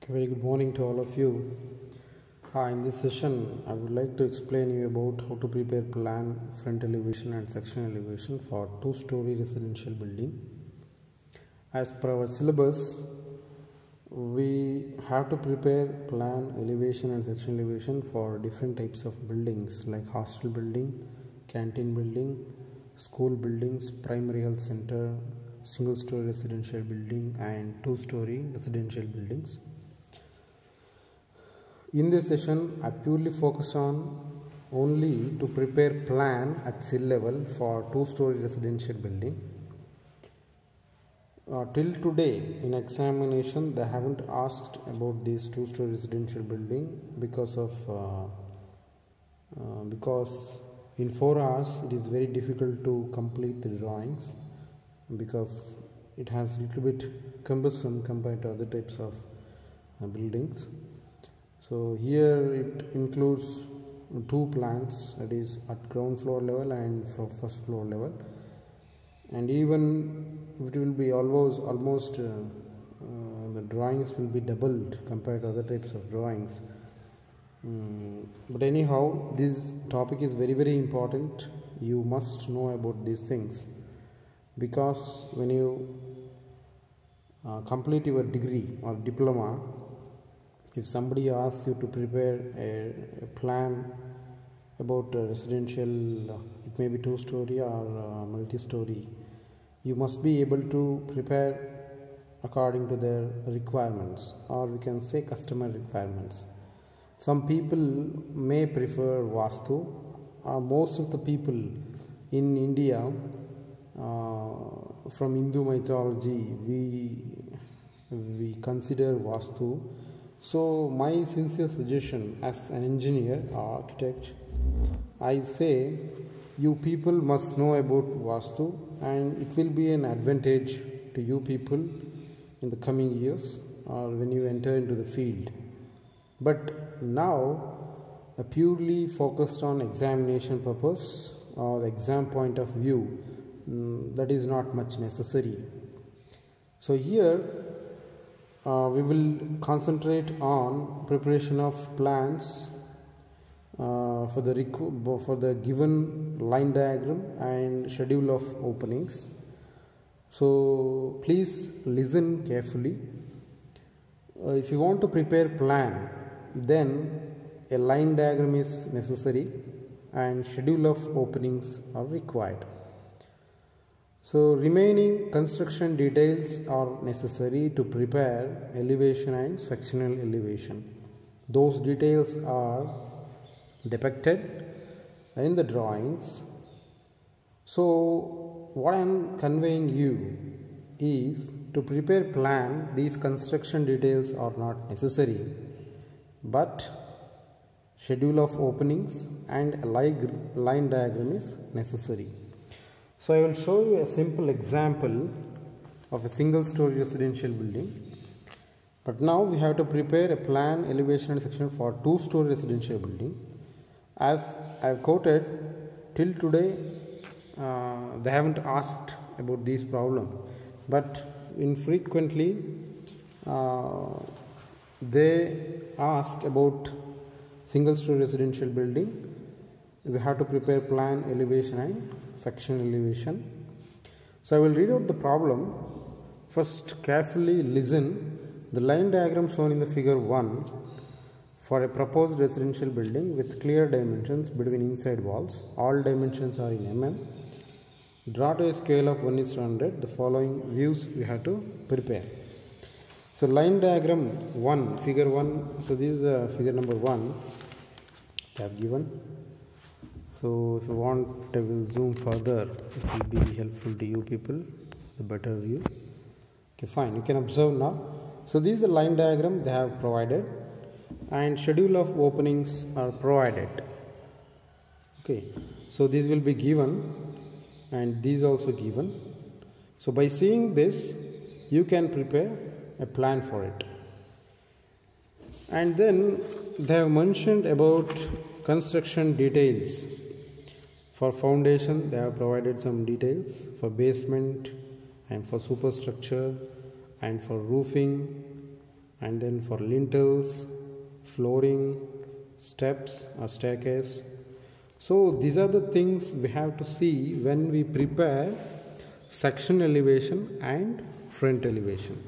Okay, very good morning to all of you. In this session, I would like to explain you about how to prepare plan, front elevation and section elevation for two-story residential building. As per our syllabus, we have to prepare plan, elevation and section elevation for different types of buildings like hostel building, canteen building, school buildings, primary health center, single-story residential building and two-story residential buildings. In this session, I purely focus on only to prepare plan at sill level for two-story residential building. Till today in examination they haven't asked about this two-story residential building because in 4 hours it is very difficult to complete the drawings because it has a little bit cumbersome compared to other types of buildings. So here it includes 2 plans, that is at ground floor level and for first floor level, and even it will be almost the drawings will be doubled compared to other types of drawings. But anyhow, this topic is very important. You must know about these things because when you complete your degree or diploma, if somebody asks you to prepare a plan about a residential, it may be two-story or multi-story, you must be able to prepare according to their requirements, or we can say customer requirements. Some people may prefer Vastu. Most of the people in India from Hindu mythology, we consider Vastu. So my sincere suggestion as an engineer or architect, I say you people must know about Vastu, and it will be an advantage to you people in the coming years or when you enter into the field. But now purely focused on examination purpose or exam point of view, that is not much necessary. So here we will concentrate on preparation of plans for the given line diagram and schedule of openings. So please listen carefully. If you want to prepare plan, then a line diagram is necessary and schedule of openings are required. So remaining construction details are necessary to prepare elevation and sectional elevation. Those details are depicted in the drawings. So what I am conveying you is to prepare plan, these construction details are not necessary, but schedule of openings and a line diagram is necessary. So I will show you a simple example of a single story residential building. But now we have to prepare a plan, elevation and section for two-story residential building. As I have quoted, till today they haven't asked about this problem, but infrequently they ask about single story residential building. We have to prepare plan, elevation and section elevation. So I will read out the problem. First carefully listen. The line diagram shown in the figure 1 for a proposed residential building with clear dimensions between inside walls. All dimensions are in mm. Draw to a scale of 1:100 the following views we have to prepare. So line diagram 1, figure 1. So this is figure number 1 I have given. So if you want, I will zoom further. It will be helpful to you people, the better view. Okay, fine. You can observe now. So this is the line diagram they have provided, and schedule of openings are provided. Okay, so this will be given, and these also given. So by seeing this, you can prepare a plan for it. And then they have mentioned about construction details. For foundation, they have provided some details for basement and for superstructure and for roofing and then for lintels, flooring, steps or staircase. So these are the things we have to see when we prepare section elevation and front elevation.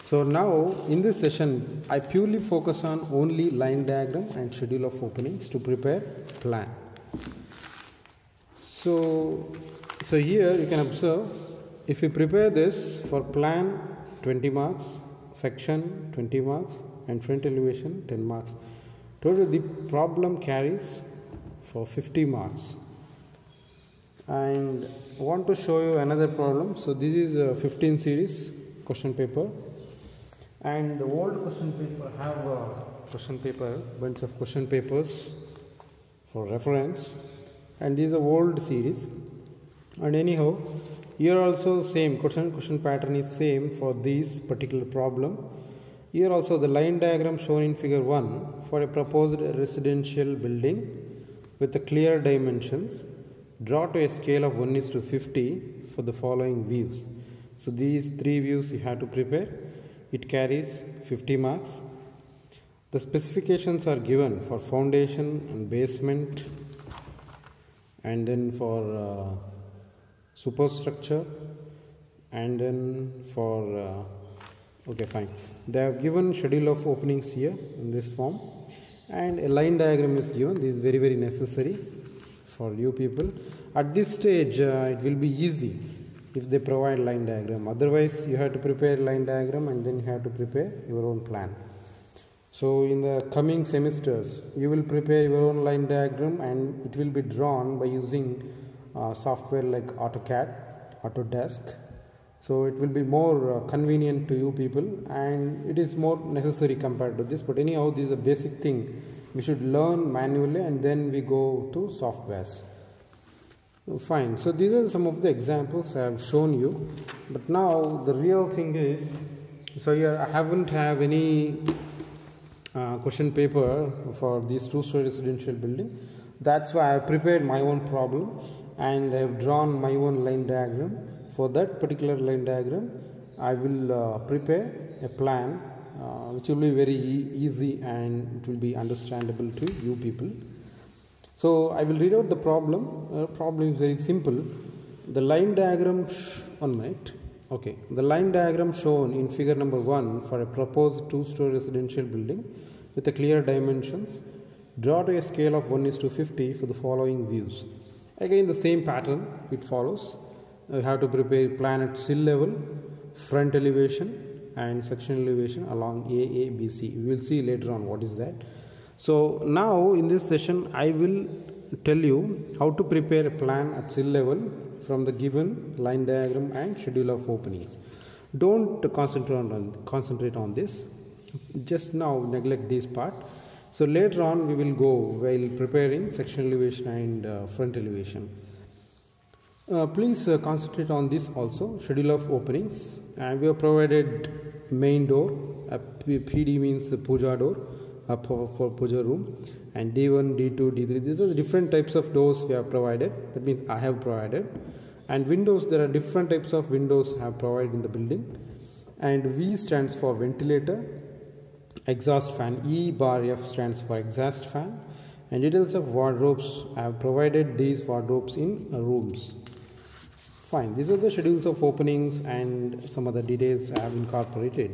So now in this session I purely focus on only line diagram and schedule of openings to prepare plan. So here you can observe, if you prepare this for plan 20 marks, section 20 marks and front elevation 10 marks. Total the problem carries for 50 marks. And I want to show you another problem. So this is a 15 series question paper, and the old question paper have a question paper, bunch of question papers for reference, and this is a old series. And anyhow, here also same question pattern is same for this particular problem. Here also the line diagram shown in figure 1 for a proposed residential building with the clear dimensions. Draw to a scale of 1:50 for the following views. So these three views you have to prepare. It carries 50 marks. The specifications are given for foundation and basement, and then for superstructure, and then for okay, fine. They have given schedule of openings here in this form, and a line diagram is given. This is very necessary for you people. At this stage it will be easy if they provide line diagram. Otherwise you have to prepare line diagram and then you have to prepare your own plan. So in the coming semesters you will prepare your own line diagram, and it will be drawn by using software like AutoCAD, Autodesk. So it will be more convenient to you people, and it is more necessary compared to this. But anyhow, this is a basic thing we should learn manually, and then we go to softwares. Fine. So these are some of the examples I have shown you. But now the real thing is, so here I haven't have any question paper for this two-story residential building. That's why I have prepared my own problem, and I have drawn my own line diagram. For that particular line diagram, I will prepare a plan which will be very easy, and it will be understandable to you people. So I will read out the problem. Problem is very simple. The line diagram, one minute. Okay, the line diagram shown in figure number 1 for a proposed two-story residential building with the clear dimensions. Draw to a scale of 1:50 for the following views. Again, the same pattern it follows. You have to prepare plan at sill level, front elevation and section elevation along A, B, C. We will see later on what is that. So now in this session I will tell you how to prepare a plan at sill level from the given line diagram and schedule of openings. Don't concentrate on this. Just now neglect this part. So later on we will go while preparing section elevation and front elevation. Please concentrate on this also, schedule of openings. And we have provided main door, PD means the puja door, for puja room, and D1, D2, D3. These are the different types of doors we have provided. That means I have provided. And windows, there are different types of windows I have provided in the building. And V stands for ventilator, exhaust fan, E bar F stands for exhaust fan. And details of wardrobes, I have provided these wardrobes in rooms. Fine, these are the schedules of openings and some other details I have incorporated.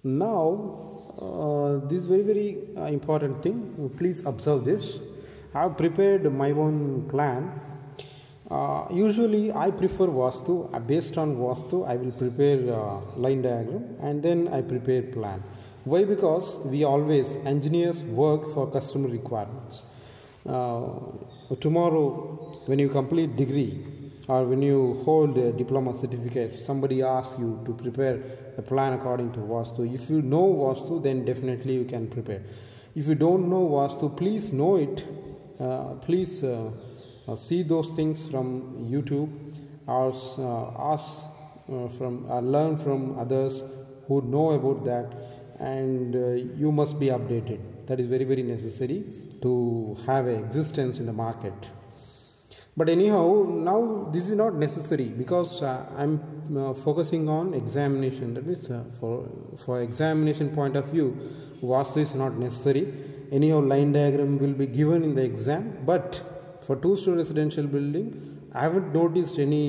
Now, this very important thing, please observe this. I have prepared my own plan. Usually I prefer Vastu. Based on Vastu, I will prepare line diagram and then I prepare plan. Why? Because we always, engineers, work for customer requirements. Tomorrow when you complete degree or when you hold a diploma certificate, somebody asks you to prepare a plan according to Vastu. If you know Vastu, then definitely you can prepare. If you don't know Vastu, please know it. Please see those things from YouTube, or learn from others who know about that, and you must be updated. That is very necessary to have an existence in the market. But anyhow, now this is not necessary because I'm focusing on examination. That means for examination point of view, Vastu is not necessary. Anyhow, line diagram will be given in the exam. But for two-story residential building, I haven't noticed any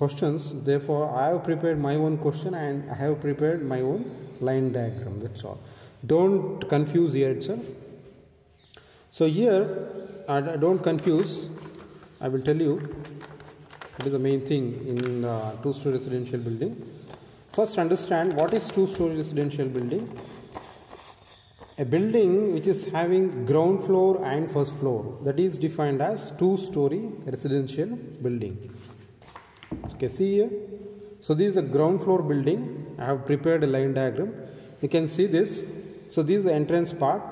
questions. Therefore, I have prepared my own question and I have prepared my own line diagram. That's all. Don't confuse here itself. So here, don't confuse. I will tell you what is the main thing in two-story residential building. First, understand what is two-story residential building. A building which is having ground floor and first floor, that is defined as two-story residential building. Okay, see here. So this is a ground floor building. I have prepared a line diagram. You can see this. So this is the entrance part.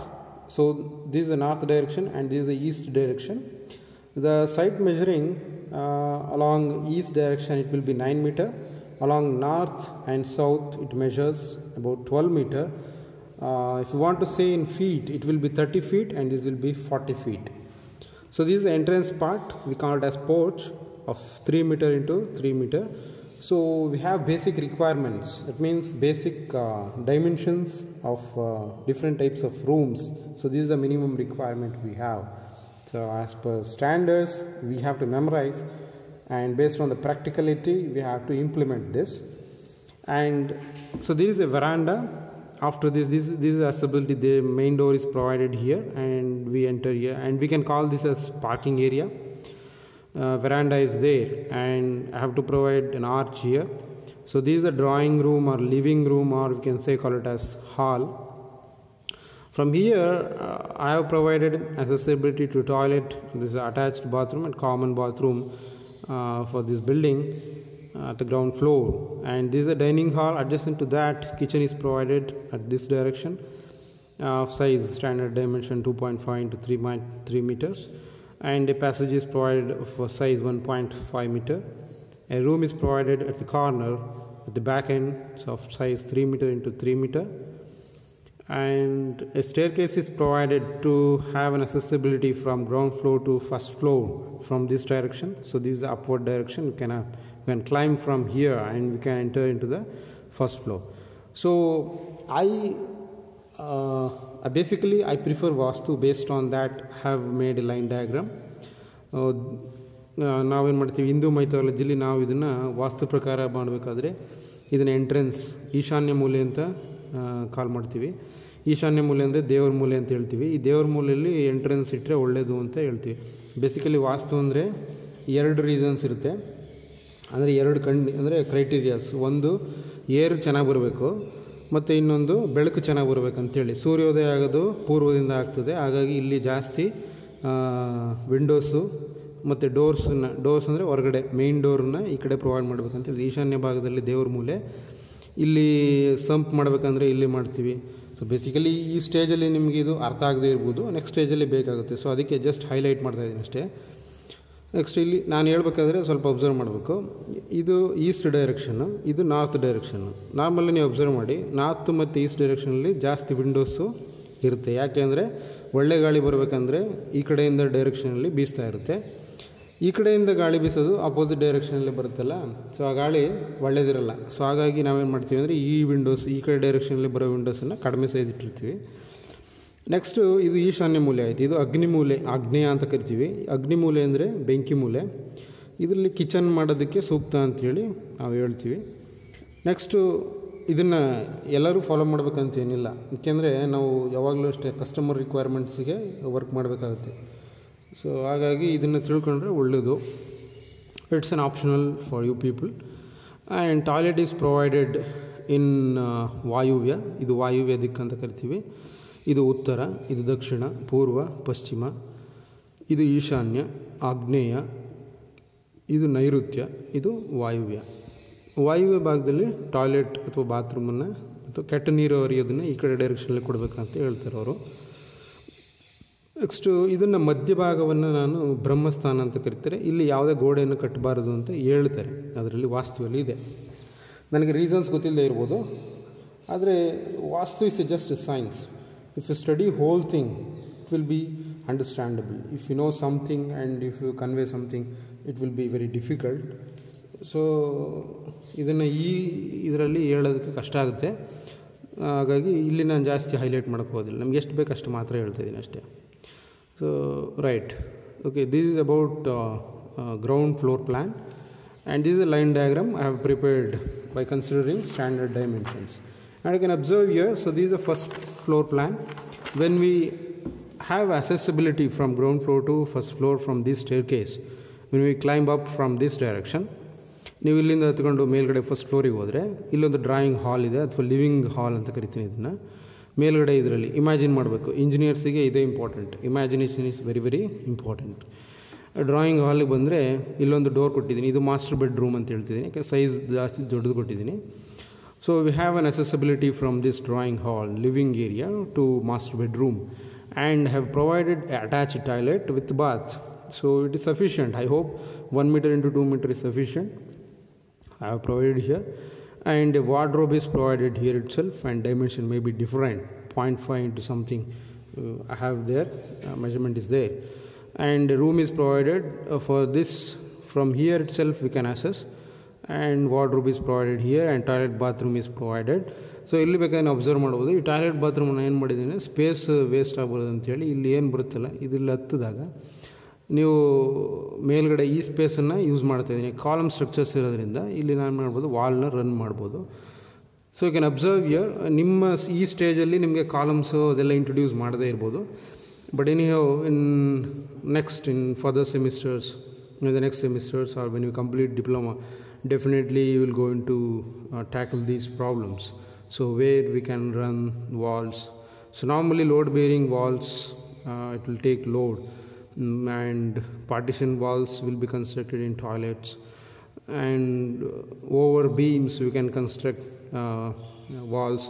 So this is the north direction and this is the east direction. The site measuring along east direction it will be 9 meter. Along north and south it measures about 12 meter. If you want to say in feet, it will be 30 feet and this will be 40 feet. So this is the entrance part. We call it as porch of 3 meter into 3 meter. So we have basic requirements. That means basic dimensions of different types of rooms. So this is the minimum requirement we have. So as per standards, we have to memorize, and based on the practicality, we have to implement this. And so there is a veranda. After this is accessibility. The main door is provided here, and we enter here, and we can call this as parking area. Veranda is there, and I have to provide an arch here. So this is a drawing room or living room, or we can say call it as hall. From here, I have provided accessibility to toilet. This is attached bathroom and common bathroom for this building at the ground floor. And this is a dining hall. Adjacent to that, kitchen is provided at this direction. Of size standard dimension 2.5 into 3 meters. And a passage is provided for size 1.5 meter. A room is provided at the corner at the back end, so of size 3 meter into 3 meter. And a staircase is provided to have an accessibility from ground floor to first floor from this direction. So this is the upward direction. We can climb from here and we can enter into the first floor. So I prefer Vastu. Based on that, have made a line diagram. ನಾವೇನು ಮಾಡ್ತೀವಿ, ಹಿಂದೂ ಮೈಥಾಲಜಿಲಿ ನಾವು ಇದನ್ನು ವಾಸ್ತು ಪ್ರಕಾರ ಮಾಡಬೇಕಾದ್ರೆ ಇದನ್ನು entrance ಈಶಾನ್ಯ ಮೂಲೆ ಅಂತ ಕಾಲ್ ಮಾಡ್ತೀವಿ. ಈಶಾನ್ಯ ಮೂಲೆ ಅಂದರೆ ದೇವ್ರ ಮೂಲೆ ಅಂತ ಹೇಳ್ತೀವಿ. ಈ ದೇವ್ರ ಮೂಲೆಯಲ್ಲಿ ಎಂಟ್ರೆನ್ಸ್ ಇಟ್ಟರೆ ಒಳ್ಳೆಯದು ಅಂತ ಹೇಳ್ತೀವಿ. ಬೇಸಿಕಲಿ ವಾಸ್ತು ಅಂದರೆ 2 ರೀಸನ್ಸ್ ಇರುತ್ತೆ. ಅಂದರೆ 2 ಅಂದರೆ ಕ್ರೈಟೀರಿಯಾಸ್. ಒಂದು ಏರ್ ಚೆನ್ನಾಗಿ ಬರಬೇಕು, ಮತ್ತು ಇನ್ನೊಂದು ಬೆಳಕು ಚೆನ್ನಾಗಿ ಬರಬೇಕಂತೇಳಿ. ಸೂರ್ಯೋದಯ ಆಗೋದು ಪೂರ್ವದಿಂದ ಆಗ್ತದೆ, ಹಾಗಾಗಿ ಇಲ್ಲಿ ಜಾಸ್ತಿ ವಿಂಡೋಸು ಮತ್ತು ಡೋರ್ಸ್ ಅಂದರೆ ಹೊರಗಡೆ ಮೇಯ್ನ್ ಡೋರನ್ನ ಈ ಕಡೆ ಪ್ರೊವೈಡ್ ಮಾಡಬೇಕಂತೇಳಿ. ಈಶಾನ್ಯ ಭಾಗದಲ್ಲಿ ದೇವ್ರ ಮೂಲೆ, ಇಲ್ಲಿ ಸಂಪ್ ಮಾಡಬೇಕಂದ್ರೆ ಇಲ್ಲಿ ಮಾಡ್ತೀವಿ. ಸೊ ಬೇಸಿಕಲಿ ಈ ಸ್ಟೇಜಲ್ಲಿ ನಿಮಗೆ ಇದು ಅರ್ಥ ಆಗದೇ ಇರ್ಬೋದು, ನೆಕ್ಸ್ಟ್ ಸ್ಟೇಜಲ್ಲಿ ಬೇಕಾಗುತ್ತೆ. ಸೊ ಅದಕ್ಕೆ ಜಸ್ಟ್ ಹೈಲೈಟ್ ಮಾಡ್ತಾಯಿದ್ದೀನಿ ಅಷ್ಟೇ. ನೆಕ್ಸ್ಟ್ ಇಲ್ಲಿ ನಾನು ಹೇಳ್ಬೇಕಾದ್ರೆ ಸ್ವಲ್ಪ ಅಬ್ಸರ್ವ್ ಮಾಡಬೇಕು. ಇದು ಈಸ್ಟ್ ಡೈರೆಕ್ಷನ್ನು, ಇದು ನಾರ್ತ್ ಡೈರೆಕ್ಷನ್ನು. ನಾರ್ಮಲಿ ನೀವು ಅಬ್ಸರ್ವ್ ಮಾಡಿ, ನಾರ್ತ್ ಮತ್ತು ಈಸ್ಟ್ ಡೈರೆಕ್ಷನಲ್ಲಿ ಜಾಸ್ತಿ ವಿಂಡೋಸು ಇರುತ್ತೆ. ಯಾಕೆಂದರೆ ಒಳ್ಳೆ ಗಾಳಿ ಬರಬೇಕಂದ್ರೆ ಈ ಕಡೆಯಿಂದ ಡೈರೆಕ್ಷನಲ್ಲಿ ಬೀಸ್ತಾ ಇರುತ್ತೆ. ಈ ಕಡೆಯಿಂದ ಗಾಳಿ ಬೀಸೋದು ಅಪೋಸಿಟ್ ಡೈರೆಕ್ಷನಲ್ಲಿ ಬರುತ್ತಲ್ಲ, ಸೊ ಆ ಗಾಳಿ ಒಳ್ಳೆಯದಿರಲ್ಲ. ಸೊ ಹಾಗಾಗಿ ನಾವೇನು ಮಾಡ್ತೀವಿ ಅಂದರೆ ಈ ವಿಂಡೋಸ್, ಈ ಕಡೆ ಡೈರೆಕ್ಷನಲ್ಲಿ ಬರೋ ವಿಂಡೋಸನ್ನು ಕಡಿಮೆ ಸೈಜ್ ಇಟ್ಟಿರ್ತೀವಿ. ನೆಕ್ಸ್ಟು ಇದು ಈಶಾನ್ಯ ಮೂಲೆ ಆಯಿತು. ಇದು ಅಗ್ನಿ ಮೂಲೆ, ಆಗ್ನೇಯ ಅಂತ ಕರಿತೀವಿ. ಅಗ್ನಿ ಮೂಲೆ ಅಂದರೆ ಬೆಂಕಿ ಮೂಲೆ. ಇದರಲ್ಲಿ ಕಿಚನ್ ಮಾಡೋದಕ್ಕೆ ಸೂಕ್ತ ಅಂಥೇಳಿ ನಾವು ಹೇಳ್ತೀವಿ. ನೆಕ್ಸ್ಟು ಇದನ್ನು ಎಲ್ಲರೂ ಫಾಲೋ ಮಾಡಬೇಕಂತ ಏನಿಲ್ಲ, ಏಕೆಂದರೆ ನಾವು ಯಾವಾಗಲೂ ಅಷ್ಟೇ ಕಸ್ಟಮರ್ ರಿಕ್ವೈರ್ಮೆಂಟ್ಸಿಗೆ ವರ್ಕ್ ಮಾಡಬೇಕಾಗುತ್ತೆ. ಸೊ ಹಾಗಾಗಿ ಇದನ್ನು ತಿಳ್ಕೊಂಡ್ರೆ ಒಳ್ಳೆಯದು. It's an optional for you people. And toilet is provided in ವಾಯುವ್ಯ. ಇದು ವಾಯುವ್ಯ ದಿಕ್ಕು ಅಂತ ಕರಿತೀವಿ. ಇದು ಉತ್ತರ, ಇದು ದಕ್ಷಿಣ, ಪೂರ್ವ, ಪಶ್ಚಿಮ, ಇದು ಈಶಾನ್ಯ, ಆಗ್ನೇಯ, ಇದು ನೈಋತ್ಯ, ಇದು ವಾಯುವ್ಯ. ವಾಯುವ್ಯ ಭಾಗದಲ್ಲಿ ಟಾಯ್ಲೆಟ್ ಅಥವಾ ಬಾತ್ರೂಮನ್ನು ಅಥವಾ ಕೆಟ್ಟ ನೀರು ಹರಿಯೋದನ್ನು ಈ ಕಡೆ ಡೈರೆಕ್ಷನಲ್ಲಿ ಕೊಡಬೇಕಂತ ಹೇಳ್ತಾರೆ ಅವರು. ನೆಕ್ಸ್ಟು ಇದನ್ನು ಮಧ್ಯಭಾಗವನ್ನು ನಾನು ಬ್ರಹ್ಮಸ್ಥಾನ ಅಂತ ಕರಿತಾರೆ. ಇಲ್ಲಿ ಯಾವುದೇ ಗೋಡೆಯನ್ನು ಕಟ್ಟಬಾರದು ಅಂತ ಹೇಳ್ತಾರೆ, ಅದರಲ್ಲಿ ವಾಸ್ತುವಲ್ಲಿ ಇದೆ. ನನಗೆ ರೀಸನ್ಸ್ ಗೊತ್ತಿಲ್ಲದೆ ಇರ್ಬೋದು, ಆದರೆ vastu is just a science. If you study whole thing, it will be understandable. If you know something and if you convey something, it will be very difficult. So ಇದನ್ನು ಇದರಲ್ಲಿ ಹೇಳೋದಕ್ಕೆ ಕಷ್ಟ ಆಗುತ್ತೆ. ಹಾಗಾಗಿ ಇಲ್ಲಿ ನಾನು ಜಾಸ್ತಿ ಹೈಲೈಟ್ ಮಾಡೋಕ್ಕೆ ಹೋಗೋದಿಲ್ಲ, ನಮ್ಗೆ ಎಷ್ಟು ಬೇಕು ಅಷ್ಟು ಮಾತ್ರ ಹೇಳ್ತಾಯಿದ್ದೀನಿ ಅಷ್ಟೇ. So right, okay, this is about ground floor plan and this is a line diagram I have prepared by considering standard dimensions. And you can observe here, so this is the first floor plan. When we have accessibility from ground floor to first floor from this staircase, when we climb up from this direction, ನೀವು ಇಲ್ಲಿಂದ ಹತ್ಕೊಂಡು ಮೇಲ್ಗಡೆ first ಫ್ಲೋರಿಗೆ ಹೋದರೆ ಇಲ್ಲೊಂದು drawing ಹಾಲ್ ಇದೆ, ಅಥವಾ living ಹಾಲ್ ಅಂತ ಕರಿತೀನಿ ಇದನ್ನು. ಮೇಲ್ಗಡೆ ಇದರಲ್ಲಿ ಇಮ್ಯಾಜಿನ್ ಮಾಡಬೇಕು. ಇಂಜಿನಿಯರ್ಸಿಗೆ ಇದೇ important, imagination is very very important. Drawing ಹಾಲಿಗೆ ಬಂದರೆ ಇಲ್ಲೊಂದು ಡೋರ್ ಕೊಟ್ಟಿದ್ದೀನಿ, ಇದು ಮಾಸ್ಟರ್ ಬೆಡ್ರೂಮ್ ಅಂತ ಹೇಳ್ತಿದ್ದೀನಿ, ಯಾಕೆ ಸೈಜ್ ಜಾಸ್ತಿ ದೊಡ್ಡದು ಕೊಟ್ಟಿದ್ದೀನಿ. So we have an accessibility from this drawing hall living area to master bedroom and have provided attached toilet with bath. So it is sufficient. I hope 1 meter into 2 meter is sufficient. I have provided here, and a wardrobe is provided here itself, and dimension may be different, 0.5 into something I have there, measurement is there, and a room is provided for this. From here itself we can access, and wardrobe is provided here, and toilet bathroom is provided. So ಇಲ್ಲಿ ಬೇಕಾದ್ರೆ observe ಮಾಡ್ಬೋದು, ಈ toilet ಬಾತ್ರೂಮನ್ನು ಏನು ಮಾಡಿದ್ದೀನಿ, space waste ಆಗ್ಬೋದು ಅಂತೇಳಿ ಇಲ್ಲಿ ಏನು ಬರುತ್ತಲ್ಲ ಇದರಲ್ಲಿ ಹತ್ತಿದಾಗ ನೀವು ಮೇಲ್ಗಡೆ ಈ ಸ್ಪೇಸನ್ನು ಯೂಸ್ ಮಾಡ್ತಾಯಿದ್ದೀನಿ. ಕಾಲಮ್ ಸ್ಟ್ರಕ್ಚರ್ಸ್ ಇರೋದ್ರಿಂದ ಇಲ್ಲಿ ನಾನು ಮಾಡ್ಬೋದು, ವಾಲ್ನ ರನ್ ಮಾಡ್ಬೋದು. So you can observe here, ನಿಮ್ಮ ಈ ಸ್ಟೇಜಲ್ಲಿ ನಿಮಗೆ ಕಾಲಮ್ಸು ಅದೆಲ್ಲ ಇಂಟ್ರೊಡ್ಯೂಸ್ ಮಾಡದೇ ಇರ್ಬೋದು. But anyhow in next in further semesters, in the next semesters or when you complete diploma, definitely you will go into tackle these problems. So where we can run walls. So normally load bearing walls, it will take load, and partition walls will be constructed in toilets, and over beams we can construct walls,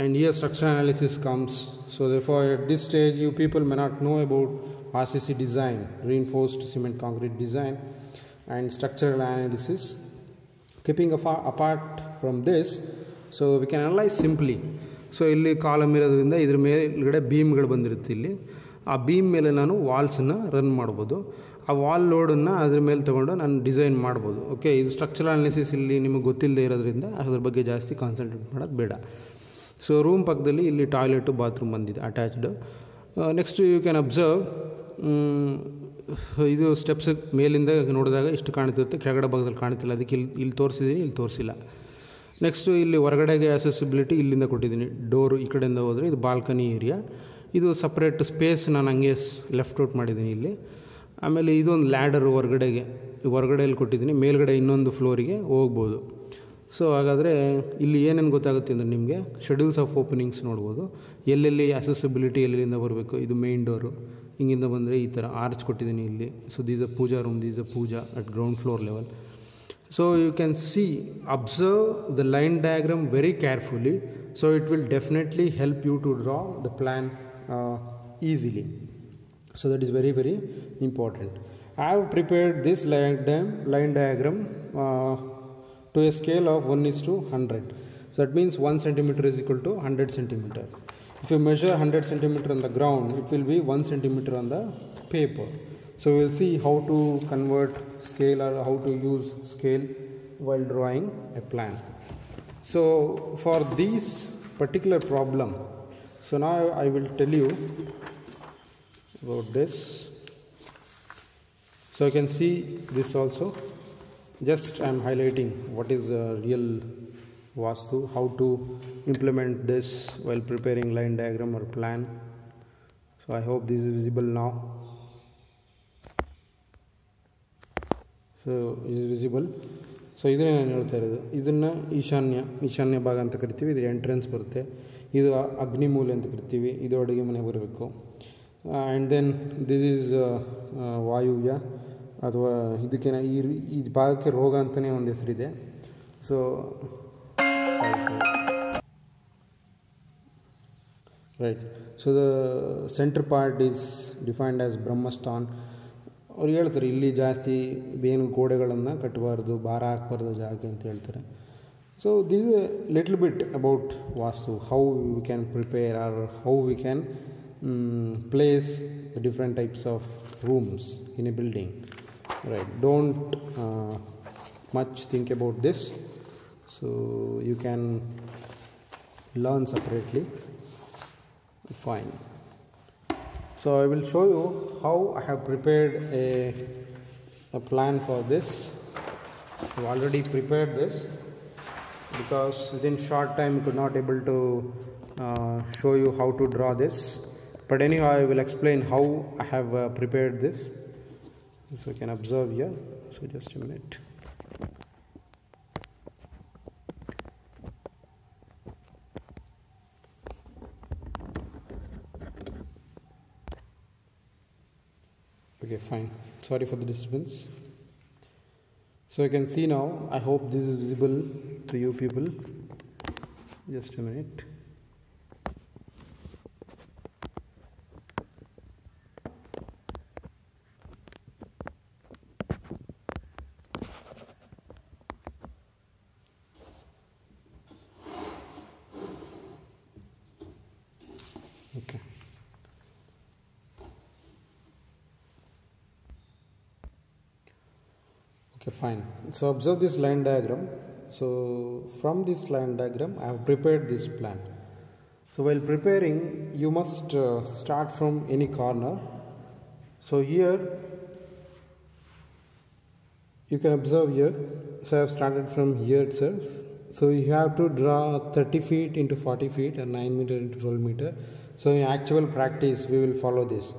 and here structural analysis comes. So therefore at this stage you people may not know about RCC design, reinforced cement concrete design, and structural analysis. Keeping apart from this, so we can analyze simply. So ಇಲ್ಲಿ column ಇರೋದ್ರಿಂದ ಇದ್ರ ಮೇಲ್ಗಡೆ ಬೀಮ್ಗಳು ಬಂದಿರುತ್ತೆ. ಇಲ್ಲಿ ಆ beam ಮೇಲೆ ನಾನು ವಾಲ್ಸನ್ನು run ಮಾಡ್ಬೋದು. ಆ ವಾಲ್ ಲೋಡನ್ನು ಅದ್ರ ಮೇಲೆ ತೊಗೊಂಡು ನಾನು ಡಿಸೈನ್ ಮಾಡ್ಬೋದು. ಓಕೆ, ಇದು ಸ್ಟ್ರಕ್ಚರಲ್ ಅನಾಲಿಸಿಸ್ ಇಲ್ಲಿ ನಿಮಗೆ ಗೊತ್ತಿಲ್ಲದೆ ಇರೋದ್ರಿಂದ ಅದ್ರ ಬಗ್ಗೆ ಜಾಸ್ತಿ ಕಾನ್ಸಂಟ್ರೇಟ್ ಮಾಡೋದು ಬೇಡ. ಸೊ ರೂಮ್ ಪಕ್ಕದಲ್ಲಿ ಇಲ್ಲಿ ಟಾಯ್ಲೆಟು ಬಾತ್ರೂಮ್ ಬಂದಿದೆ attached. Next you can observe, ಇದು ಸ್ಟೆಪ್ಸ್ ಮೇಲಿಂದ ನೋಡಿದಾಗ ಇಷ್ಟು ಕಾಣ್ತಿರುತ್ತೆ, ಕೆಳಗಡೆ ಭಾಗದಲ್ಲಿ ಕಾಣ್ತಿಲ್ಲ, ಅದಕ್ಕೆ ಇಲ್ಲಿ ತೋರಿಸಿದ್ದೀನಿ, ಇಲ್ಲಿ ತೋರಿಸಿಲ್ಲ. ನೆಕ್ಸ್ಟು ಇಲ್ಲಿ ಹೊರಗಡೆಗೆ ಅಸೆಸಿಬಿಲಿಟಿ ಇಲ್ಲಿಂದ ಕೊಟ್ಟಿದ್ದೀನಿ, ಡೋರು ಈ ಕಡೆಯಿಂದ ಹೋದರೆ ಇದು ಬಾಲ್ಕನಿ ಏರಿಯಾ, ಇದು ಸಪ್ರೇಟ್ ಸ್ಪೇಸ್ ನಾನು ಹಂಗೆ ಲೆಫ್ಟ್ ಔಟ್ ಮಾಡಿದ್ದೀನಿ ಇಲ್ಲಿ. ಆಮೇಲೆ ಇದೊಂದು ಲ್ಯಾಡರು ಹೊರಗಡೆಯಲ್ಲಿ ಕೊಟ್ಟಿದ್ದೀನಿ, ಮೇಲ್ಗಡೆ ಇನ್ನೊಂದು ಫ್ಲೋರಿಗೆ ಹೋಗ್ಬೋದು. ಸೊ ಹಾಗಾದರೆ ಇಲ್ಲಿ ಏನೇನು ಗೊತ್ತಾಗುತ್ತೆ ಅಂದರೆ ನಿಮಗೆ ಶೆಡ್ಯೂಲ್ಸ್ ಆಫ್ ಓಪನಿಂಗ್ಸ್ ನೋಡ್ಬೋದು, ಎಲ್ಲೆಲ್ಲಿ ಅಸೆಸಿಬಿಲಿಟಿ ಎಲ್ಲಿಂದ ಬರಬೇಕು. ಇದು ಮೇನ್ ಡೋರು, ಹಿಂಗಿಂದ ಬಂದರೆ ಈ ಥರ ಆರ್ಚ್ ಕೊಟ್ಟಿದ್ದೀನಿ ಇಲ್ಲಿ. So these a puja room, these a puja at ground floor level. So you can observe the line diagram very carefully. So it will definitely help you to draw the plan easily. So that is very very important. I have prepared this line diagram to a scale of 1:100. So that means 1 centimeter is equal to 100 centimeter. If you measure 100 centimeter on the ground, it will be 1 centimeter on the paper. So we will see how to convert scale or how to use scale while drawing a plan. So for this particular problem, so now I will tell you about this. So you can see this also. Just I am highlighting what is real Vastu, how to implement this while preparing line diagram or plan. So I hope this is visible now. So it is visible. So ಇದನ್ನೇ ನಾನು ಹೇಳ್ತಾ ಇರೋದು. ಇದನ್ನು ಈಶಾನ್ಯ ಭಾಗ ಅಂತ ಕರಿತೀವಿ, ಇದು ಎಂಟ್ರೆನ್ಸ್ ಬರುತ್ತೆ. ಇದು ಅಗ್ನಿಮೂಲೆ ಅಂತ ಕರಿತೀವಿ, ಇದು ಅಡುಗೆ ಮನೆ ಬರಬೇಕು. ಆ್ಯಂಡ್ ದೆನ್ ದಿಸ್ ಈಸ್ ವಾಯುವ್ಯ, ಅಥವಾ ಇದಕ್ಕೆ ಈ ಭಾಗಕ್ಕೆ ರೋಗ ಅಂತಲೇ ಒಂದು ಹೆಸರಿದೆ. So right, so the centre part is defined as Brahmasthan. ಅವ್ರು ಹೇಳ್ತಾರೆ ಇಲ್ಲಿ ಜಾಸ್ತಿ ಏನು ಗೋಡೆಗಳನ್ನು ಕಟ್ಟಬಾರ್ದು, ಭಾರ ಹಾಕಬಾರ್ದು ಜಾಗಕ್ಕೆ ಅಂತ ಹೇಳ್ತಾರೆ. So this is little bit about vastu, how we can prepare or how we can place the different types of rooms in a building, right? Don't much think about this, so you can learn separately. Fine. So I will show you how I have prepared a plan for this. I've already prepared this because within short time I could not able to show you how to draw this, but anyhow I will explain how I have prepared this. So you can observe here. So just a minute. Okay, fine. Sorry for the disturbance. So you can see now, I hope this is visible to you people. Just a minute. Okay. Okay, fine. So observe this line diagram. So from this line diagram I have prepared this plan. So while preparing, you must start from any corner. So here you can observe here. So I have started from here itself. So you have to draw 30 feet into 40 feet and 9 meter into 12 meter. So in actual practice we will follow this.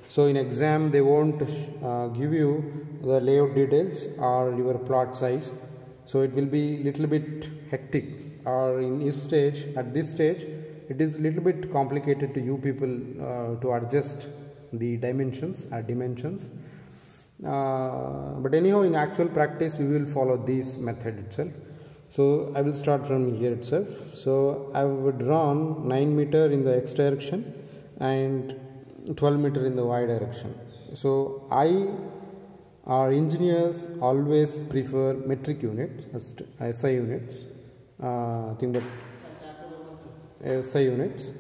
So in exam they won't give you the layout details or your plot size. So it will be little bit hectic, or in this stage, at this stage it is little bit complicated to you people to adjust the dimensions. But anyhow in actual practice we will follow this method itself. So I will start from here itself. So I have drawn 9 meter in the x direction and 12 meter in the y direction. So our engineers always prefer metric units, SI units, SI units.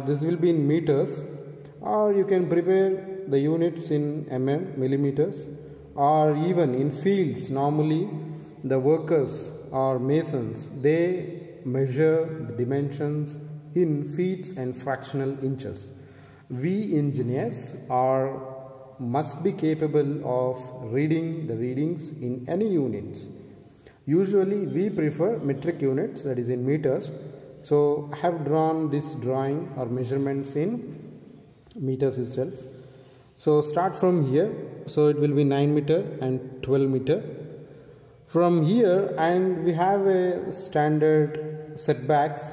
This will be in meters, or you can prepare the units in millimeters, or even in fields. Normally the workers or masons, they measure the dimensions in feet and fractional inches. We engineers must be capable of reading the readings in any units. Usually we prefer metric units, that is in meters. So I have drawn this drawing or measurements in meters itself. So start from here. So it will be 9 meter and 12 meter. From here, and we have a standard setbacks.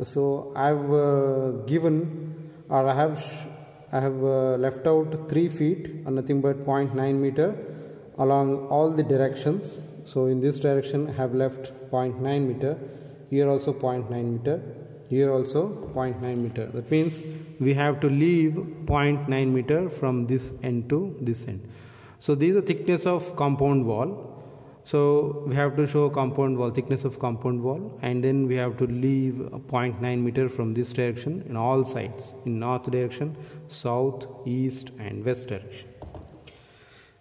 So I have given, or I have left out 3 feet or nothing but 0.9 meter along all the directions. So in this direction I have left 0.9 meter, here also 0.9 meter, here also 0.9 meter. That means we have to leave 0.9 meter from this end to this end. So this is the thickness of compound wall. So we have to show compound wall, thickness of compound wall, and then we have to leave 0.9 meter from this direction in all sides, in north direction, south, east and west direction.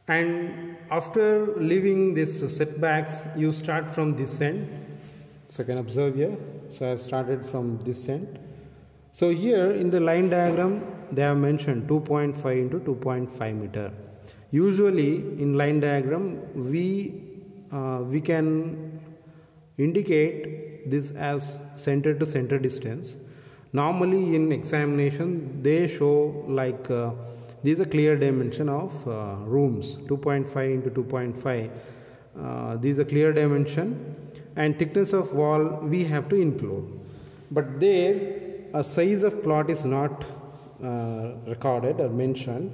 And after leaving this setbacks, you start from this end. So you can observe here. So I have started from this end. So here in the line diagram they have mentioned 2.5 into 2.5 meter. Usually in line diagram we can indicate this as center to center distance. Normally in examination they show like this is a clear dimension of rooms, 2.5 into 2.5. This is a clear dimension, and thickness of wall we have to include. But there a size of plot is not recorded or mentioned.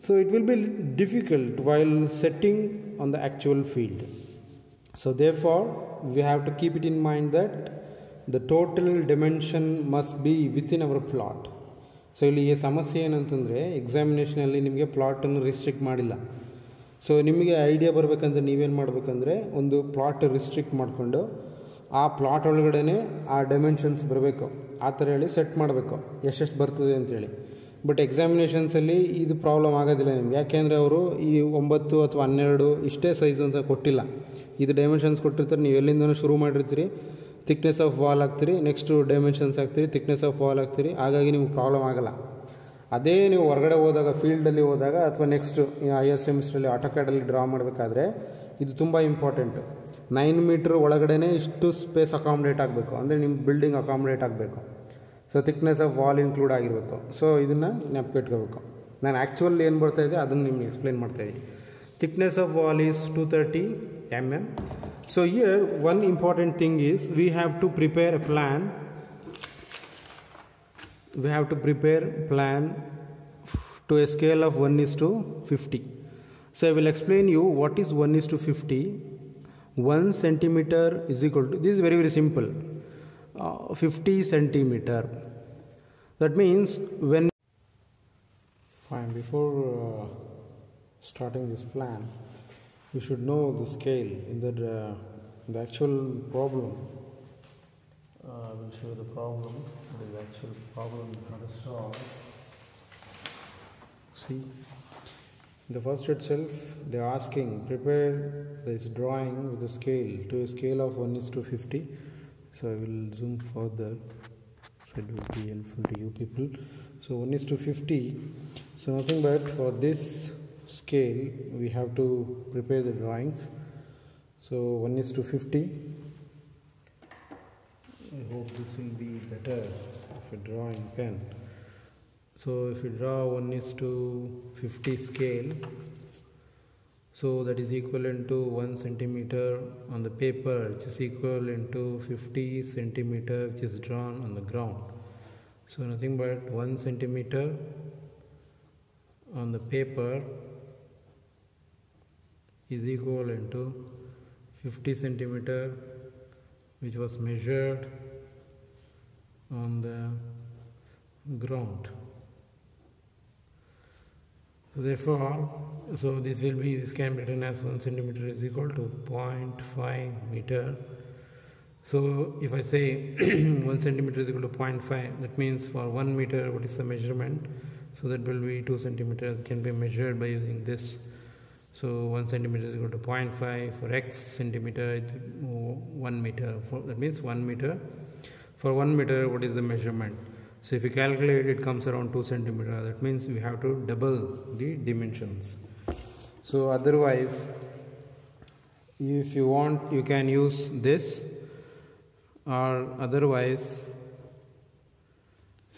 So it will be difficult while setting on the actual field. So therefore we have to keep it in mind that the total dimension must be within our plot. So ಇಲ್ಲಿ ಸಮಸ್ಯೆ ಏನಂತಂದರೆ ಎಕ್ಸಾಮಿನೇಷನಲ್ಲಿ ನಿಮಗೆ ಪ್ಲಾಟನ್ನು restrict ಮಾಡಿಲ್ಲ. So ನಿಮಗೆ idea ಬರಬೇಕಂದ್ರೆ ನೀವೇನು ಮಾಡಬೇಕಂದ್ರೆ ಒಂದು ಪ್ಲಾಟ್ ರಿಸ್ಟ್ರಿಕ್ಟ್ ಮಾಡಿಕೊಂಡು ಆ ಪ್ಲಾಟ್ ಒಳಗಡೆ ಆ ಡೈಮೆನ್ಷನ್ಸ್ ಬರಬೇಕು, ಆ ಥರ ಹೇಳಿ ಸೆಟ್ ಮಾಡಬೇಕು ಎಷ್ಟೆಷ್ಟು ಬರ್ತದೆ ಅಂತೇಳಿ. ಬಟ್ ಎಕ್ಸಾಮಿನೇಷನ್ಸಲ್ಲಿ ಇದು ಪ್ರಾಬ್ಲಮ್ ಆಗೋದಿಲ್ಲ ನಿಮ್ಗೆ, ಯಾಕೆಂದರೆ ಅವರು ಈ 9 ಅಥವಾ 12 ಇಷ್ಟೇ ಸೈಜು ಅಂತ ಕೊಟ್ಟಿಲ್ಲ. ಇದು ಡೈಮೆನ್ಷನ್ಸ್ ಕೊಟ್ಟಿರ್ತಾರೆ, ನೀವು ಎಲ್ಲಿಂದನೂ ಶುರು ಮಾಡಿರ್ತೀರಿ, ಥಿಕ್ನೆಸ್ ಆಫ್ ವಾಲ್ ಹಾಕ್ತೀರಿ, ನೆಕ್ಸ್ಟು ಡೈಮೆನ್ಷನ್ಸ್ ಹಾಕ್ತೀರಿ, ಥಿಕ್ನೆಸ್ ಆಫ್ ವಾಲ್ ಹಾಕ್ತೀರಿ, ಹಾಗಾಗಿ ನಿಮ್ಗೆ ಪ್ರಾಬ್ಲಮ್ ಆಗೋಲ್ಲ. ಅದೇ ನೀವು ಹೊರಗಡೆ ಹೋದಾಗ, ಫೀಲ್ಡಲ್ಲಿ ಹೋದಾಗ ಅಥವಾ ನೆಕ್ಸ್ಟ್ ಹೈಯರ್ ಸೆಮಿಸ್ಟ್ರಲ್ಲಿ ಆಟೋಕ್ಯಾಡಲ್ಲಿ ಡ್ರಾ ಮಾಡಬೇಕಾದ್ರೆ ಇದು ತುಂಬ ಇಂಪಾರ್ಟೆಂಟು. 9 ಮೀಟ್ರ್ ಒಳಗಡೆ ಇಷ್ಟು ಸ್ಪೇಸ್ ಅಕಾಮಡೇಟ್ ಆಗಬೇಕು, ಅಂದರೆ ನಿಮ್ಮ ಬಿಲ್ಡಿಂಗ್ ಅಕಾಮಡೇಟ್ ಆಗಬೇಕು. So thickness of wall include ಆಗಿರಬೇಕು. ಸೊ ಇದನ್ನು ನೆನಪಿಟ್ಕೋಬೇಕು. ನಾನು ಆ್ಯಕ್ಚುಲಿ ಏನು ಬರ್ತಾಯಿದೆ ಅದನ್ನು ನಿಮ್ಗೆ ಎಕ್ಸ್ಪ್ಲೇನ್ ಮಾಡ್ತಾಯಿದ್ದೀನಿ. Thickness of wall is 230 mm. So here one important thing is we have to prepare a plan. We have to prepare plan to a scale of 1:50. So I will explain you what is 1:50. 1 centimeter is equal to, this is very simple, 50 centimeter. That means when fine, before starting this plan you should know the scale in that the actual problem. I will show the problem, what is the actual problem we have to solve. See, the first itself they are asking prepare this drawing with the scale to a scale of 1:50. So I will zoom further so it will be helpful to you people. So 1:50. So nothing but for this scale we have to prepare the drawings. So 1:50. I hope this will be better if a drawing pen. So if you draw 1:50 scale, so that is equivalent to 1 centimeter on the paper, which is equivalent to 50 centimeter which is drawn on the ground. So nothing but 1 centimeter on the paper is equivalent to 50 centimeter which was measured on the ground. So therefore, so this can be written as 1 centimeter is equal to 0.5 meter. So if I say 1 centimeter is equal to 0.5, that means for 1 meter what is the measurement? So that will be 2 centimeters, can be measured by using this. So 1 centimeter is equal to 0.5 for x centimeter, 1 meter. That means 1 meter. For 1 meter, what is the measurement? So if you calculate, it comes around 2 centimeter. That means we have to double the dimensions. So otherwise, if you want, you can use this, or otherwise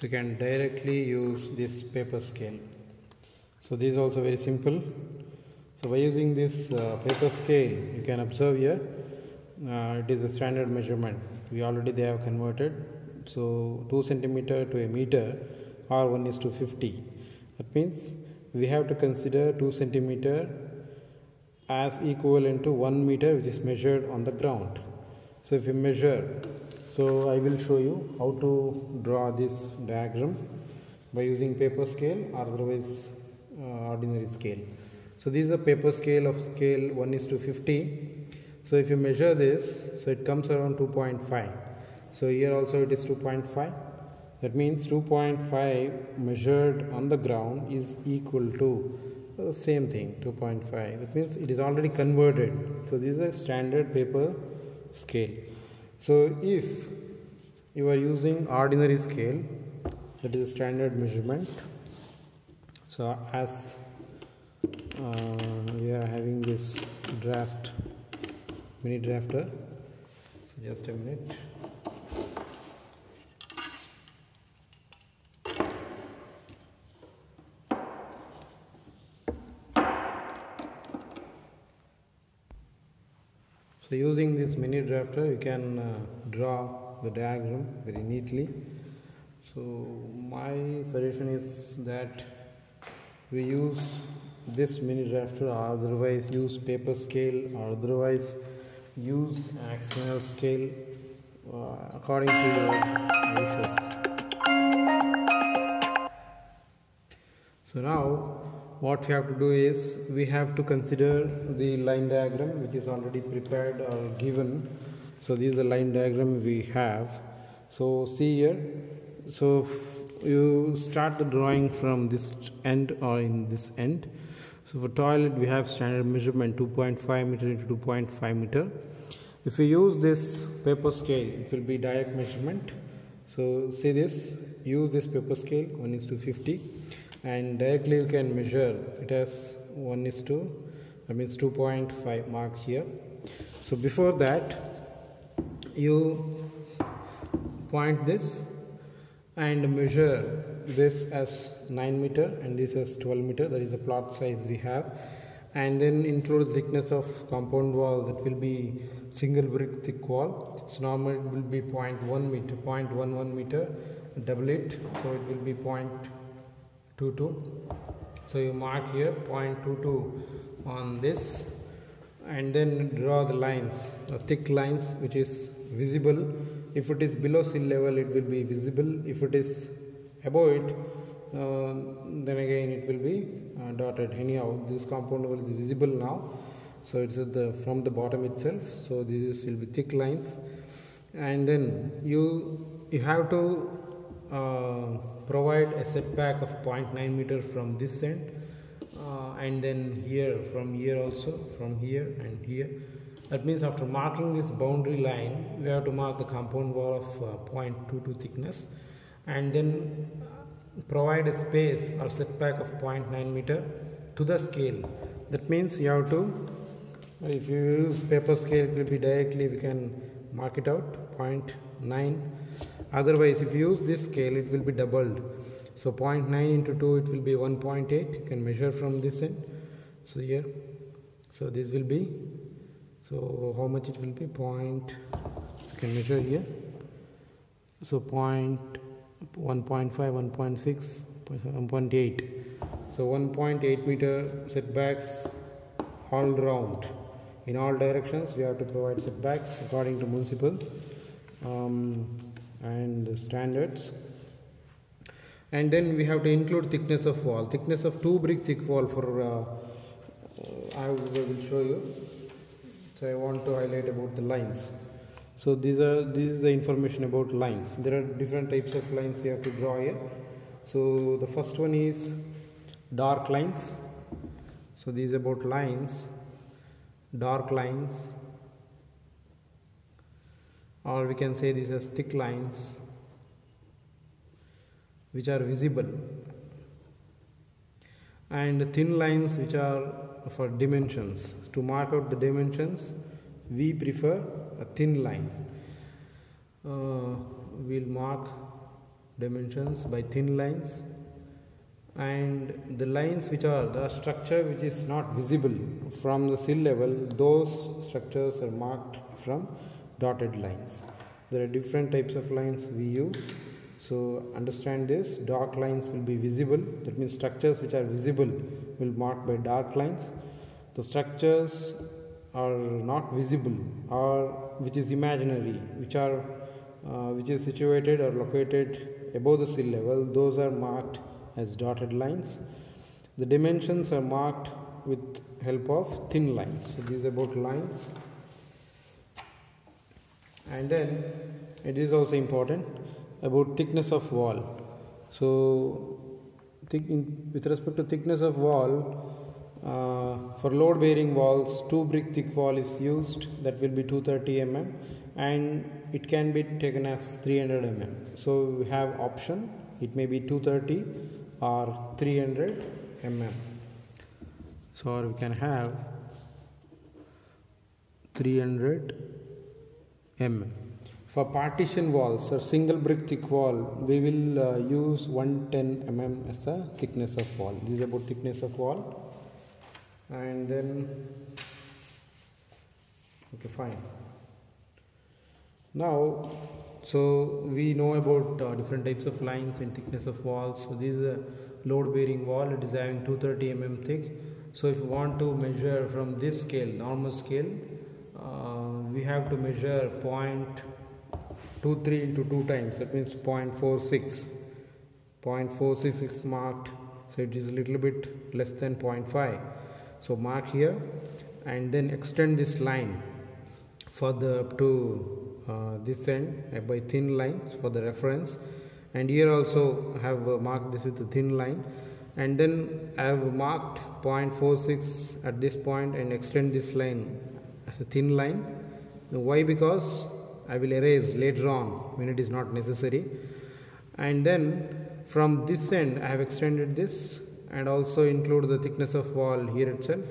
you can directly use this paper scale. So this is also very simple. So by using this paper scale, you can observe here, it is a standard measurement. We already they have converted. So 2 centimeter to a meter or 1:50. That means we have to consider 2 centimeter as equivalent to 1 meter which is measured on the ground. So if you measure, so I will show you how to draw this diagram by using paper scale or otherwise ordinary scale. So this is a paper scale of scale 1:50. So if you measure this, so it comes around 2.5. So here also it is 2.5. That means 2.5 measured on the ground is equal to same thing, 2.5. That means it is already converted. So this is a standard paper scale. So if you are using ordinary scale, that is a standard measurement. So as we are having this draft, mini drafter. So just a minute. So using this mini drafter, you can draw the diagram very neatly. So my suggestion is that we use this mini drafter, or otherwise use paper scale, or otherwise use axonal scale according to your wishes. So now what we have to do is we have to consider the line diagram which is already prepared or given. So this is the line diagram we have. So see here, so you start the drawing from this end or in this end. So for toilet we have standard measurement 2.5 meter into 2.5 meter. If we use this paper scale, it will be direct measurement. So see this, use this paper scale 1:50, and directly you can measure it as 1:, that means 2.5 marks here. So before that you point this and measure this as 9 meter and this as 12 meter, that is the plot size we have, and then include the thickness of compound wall, that will be single brick thick wall. So normally it will be 0.1 meter, 0.11 meter, double it, so it will be 0.22. So you mark here 0.22 on this, and then draw the lines, thick lines which is visible. If it is below sea level it will be visible, if it is above it then again it will be dotted. Anyhow, this compound wall is visible now, so it's at the from the bottom itself. So this will be thick lines, and then you have to provide a setback of 0.9 meter from this end, and then here, from here also, from here and here. That means after marking this boundary line, we have to mark the compound wall of 0.22 thickness, and then provide a space or setback of 0.9 meter to the scale. That means you have to, if you use paper scale, it will be directly, we can mark it out 0.9. Otherwise, if you use this scale, it will be doubled. So 0.9 into 2, it will be 1.8. You can measure from this end. So here, so this will be, so how much it will be? You can measure here. So 1.5, 1.6, 1.8. So 1.8 meter setbacks all round. In all directions, we have to provide setbacks according to municipal and standards. And then we have to include thickness of wall. Thickness of 2 brick thick wall for I will show you. So I want to highlight about the lines. So this is the information about lines. There are different types of lines you have to draw here. So the first one is dark lines. So these are about lines, dark lines, or we can say these are thick lines which are visible, and thin lines which are for dimensions. To mark out the dimensions, we prefer a thin line. We'll mark dimensions by thin lines, and the lines which are the structure which is not visible from the sea level, those structures are marked from dotted lines. There are different types of lines we use. So understand this, dark lines will be visible, that means structures which are visible will mark by dark lines. The structures are not visible or which is imaginary, which is situated or located above the sea level, those are marked as dotted lines. The dimensions are marked with help of thin lines. So this is about lines. And then it is also important about thickness of wall. So with respect to thickness of wall, for load bearing walls, 2 brick thick wall is used, that will be 230 mm, and it can be taken as 300 mm. So we have option, it may be 230 or 300 mm. So we can have 300 mm. For partition walls or single brick thick wall, we will use 110 mm as a thickness of wall. This is about thickness of wall. And then, okay, fine. Now, so we know about different types of lines and thickness of walls. So this is a load bearing wall, it is having 230 mm thick. So if you want to measure from this scale, normal scale, we have to measure 0.23 into 2 times, that means 0.46. 0.46 is marked, so it is a little bit less than 0.5. So mark here and then extend this line for the up to this end by thin lines for the reference, and here also I have marked this with a thin line, and then I have marked 0.46 at this point and extend this line as a thin line. Why? Because I will erase later on when it is not necessary. And then from this end I have extended this and also include the thickness of wall here itself.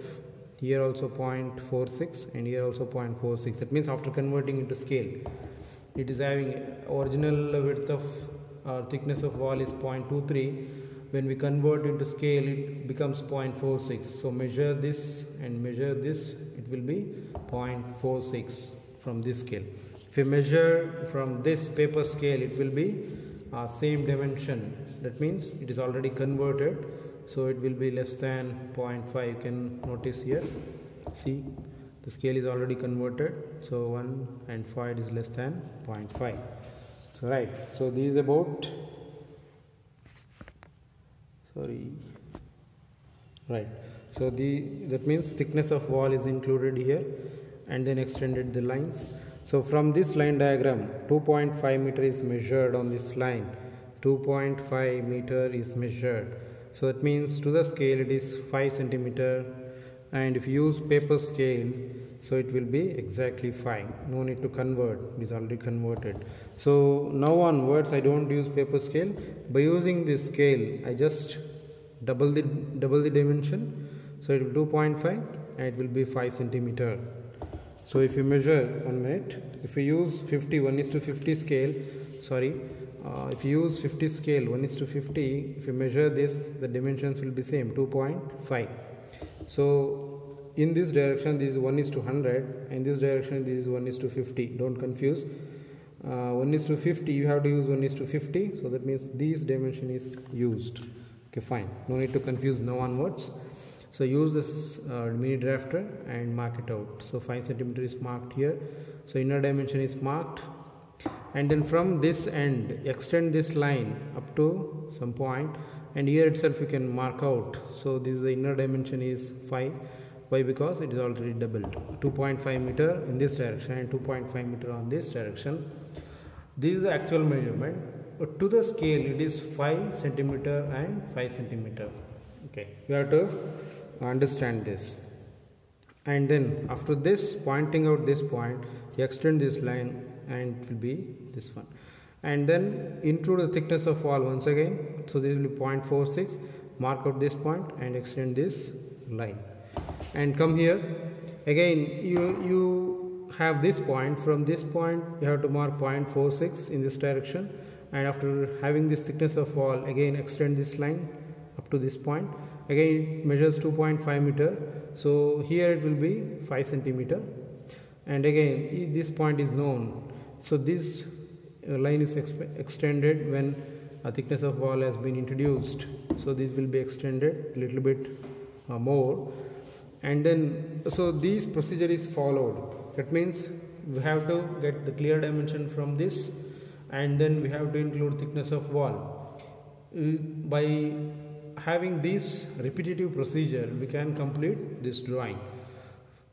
Here also 0.46 and here also 0.46. That means after converting into scale, it is having original width of thickness of wall is 0.23. When we convert into scale, it becomes 0.46. So measure this and measure this, it will be 0.46 from this scale. If you measure from this paper scale, it will be same dimension. That means it is already converted, so it will be less than 0.5. You can notice here, see the scale is already converted, so 1 and 5 is less than 0.5. So right, so this is about right, so that means thickness of wall is included here, and then extended the lines. So from this line diagram, 2.5 meter is measured on this line. 2.5 meter is measured. So that means to the scale it is 5 centimeter, and if you use paper scale, so it will be exactly 5. No need to convert, it is already converted. So now onwards I don't use paper scale. By using this scale, I just double the dimension. So it will 2.5 and it will be 5 centimeter. So if you measure 1 minute, if you use 1:50 scale, if you use 50 scale 1:50, if you measure this, the dimensions will be same, 2.5. So in this direction this is 1:100, and this direction this is 1:50. Don't confuse. 1:50 you have to use 1:50. So that means this dimension is used. Okay, fine. No need to confuse now onwards. So use this mini drafter and mark it out. So 5 centimeter is marked here. So inner dimension is marked, and then from this end extend this line up to some point, and here itself you can mark out. So this is the inner dimension is 5. Why? Because it is already doubled. 2.5 meter in this direction and 2.5 meter on this direction. This is the actual measurement, but to the scale it is 5 centimeter and 5 centimeter. Okay, you have to understand this. And then after this, pointing out this point, you extend this line and it will be this one, and then include the thickness of wall once again. So this will be 0.46. Mark out this point and extend this line, and come here again. You have this point. From this point you have to mark 0.46 in this direction, and after having this thickness of wall, again extend this line up to this point. Again it measures 2.5 meter. So here it will be 5 centimeter, and again this point is known. So this line is extended when a thickness of wall has been introduced. So this will be extended a little bit more, and then so this procedure is followed. That means we have to get the clear dimension from this, and then we have to include thickness of wall. By having this repetitive procedure, we can complete this drawing.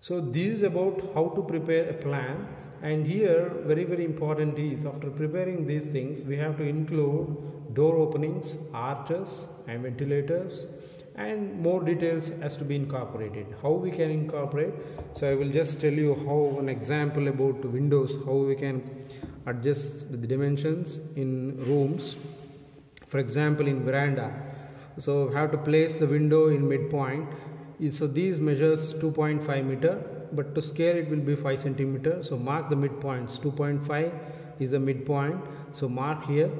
So this is about how to prepare a plan. And here very important is, after preparing these things, we have to include door openings, arches and ventilators, and more details has to be incorporated. How we can incorporate? So I will just tell you how an example about windows, how we can adjust the dimensions in rooms. For example, in veranda, so we have to place the window in midpoint. So these measures 2.5 meter, but to scale it will be 5 centimeter. So mark the midpoints. 2.5 is the midpoint, so mark here.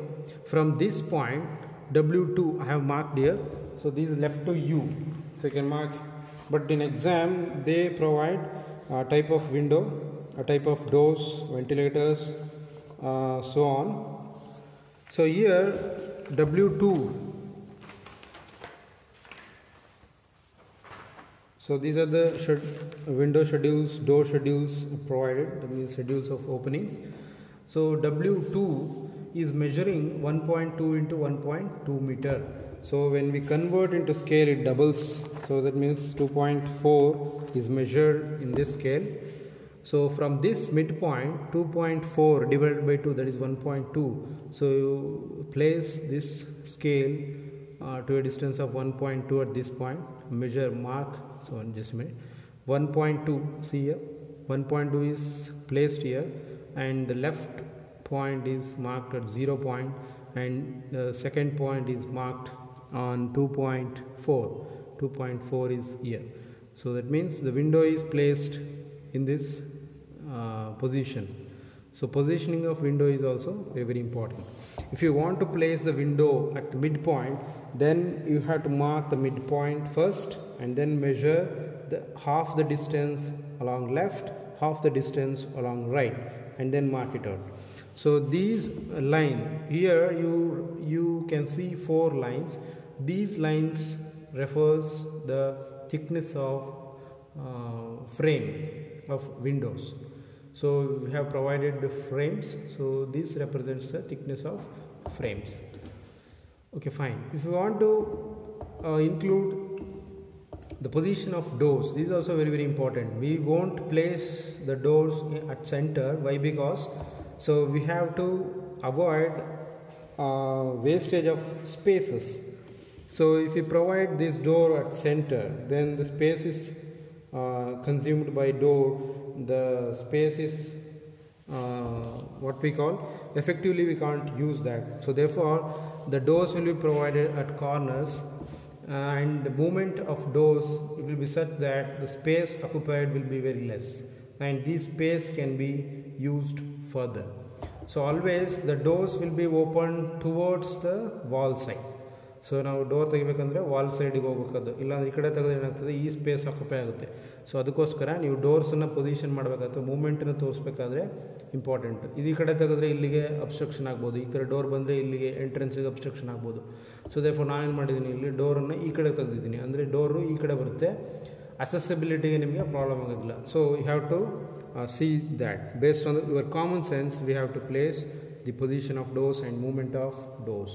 From this point W2 I have marked here. So this is left to you, so you can mark. But in exam they provide a type of window, a type of doors, ventilators, so on. So here W2, so these are the window schedules, door schedules provided, that means schedules of openings. So W2 is measuring 1.2 into 1.2 meter. So when we convert into scale, it doubles. So that means 2.4 is measured in this scale. So from this midpoint, 2.4 divided by 2, that is 1.2. So you place this scale to a distance of 1.2 at this point. Measure, mark. So just a minute. 1.2. See here, 1.2 is placed here, and the left point is marked at 0 point, and the second point is marked on 2.4. 2.4 is here. So that means the window is placed in this position. So positioning of window is also very important. If you want to place the window at the midpoint, then you have to mark the midpoint first and then measure the half the distance along left, half the distance along right, and then mark it out. So these line here, you can see 4 lines. These lines refers the thickness of frame of windows. So we have provided the frames, so this represents the thickness of frames. Okay, fine. If you want to include the position of doors, this is also very important. We won't place the doors at center. Why? Because so we have to avoid wastage of spaces. So if you provide this door at center, then the space is consumed by door. The space is what we call, effectively we can't use that. So therefore the doors will be provided at corners, and the movement of doors will be such that the space occupied will be very less, and this space can be used further. So always the doors will be open towards the wall side. So now door ತೆಗಿಬೇಕಂದ್ರೆ wall ಸೈಡಿಗೆ ಹೋಗಬೇಕು, ಇಲ್ಲಾಂದ್ರೆ ಈ ಕಡೆ ತೆಗೆದ್ರೆ ಏನಾಗ್ತದೆ, ಈ space occupy ಆಗುತ್ತೆ. ಸೊ ಅದಕ್ಕೋಸ್ಕರ ನೀವು ಡೋರ್ಸನ್ನು ಪೊಸಿಷನ್ ಮಾಡಬೇಕಾಗುತ್ತೆ, ಮೂಮೆಂಟನ್ನು ತೋರಿಸ್ಬೇಕಾದ್ರೆ ಇಂಪಾರ್ಟೆಂಟ್. ಇದು ಈ ಕಡೆ ತೆಗೆದ್ರೆ ಇಲ್ಲಿಗೆ ಅಬ್ಸ್ಟ್ರಕ್ಷನ್ ಆಗ್ಬೋದು, ಈ ಕಡೆ ಡೋರ್ ಬಂದರೆ ಇಲ್ಲಿಗೆ ಎಂಟ್ರೆನ್ಸಿಗೆ ಅಬ್ಸ್ಟ್ರಕ್ಷನ್ ಆಗ್ಬೋದು. ಸೊ ದೇರ್ಫೋರ್ ನಾನೇನು ಮಾಡಿದ್ದೀನಿ, ಇಲ್ಲಿ ಡೋರನ್ನು ಈ ಕಡೆ ತೆಗೆದಿದ್ದೀನಿ, ಅಂದರೆ ಡೋರು ಈ ಕಡೆ ಬರುತ್ತೆ, accessibility ನಿಮಗೆ ಪ್ರಾಬ್ಲಮ್ ಆಗೋದಿಲ್ಲ. So you have to see that based on your common sense we have to place the position of doors and movement of doors.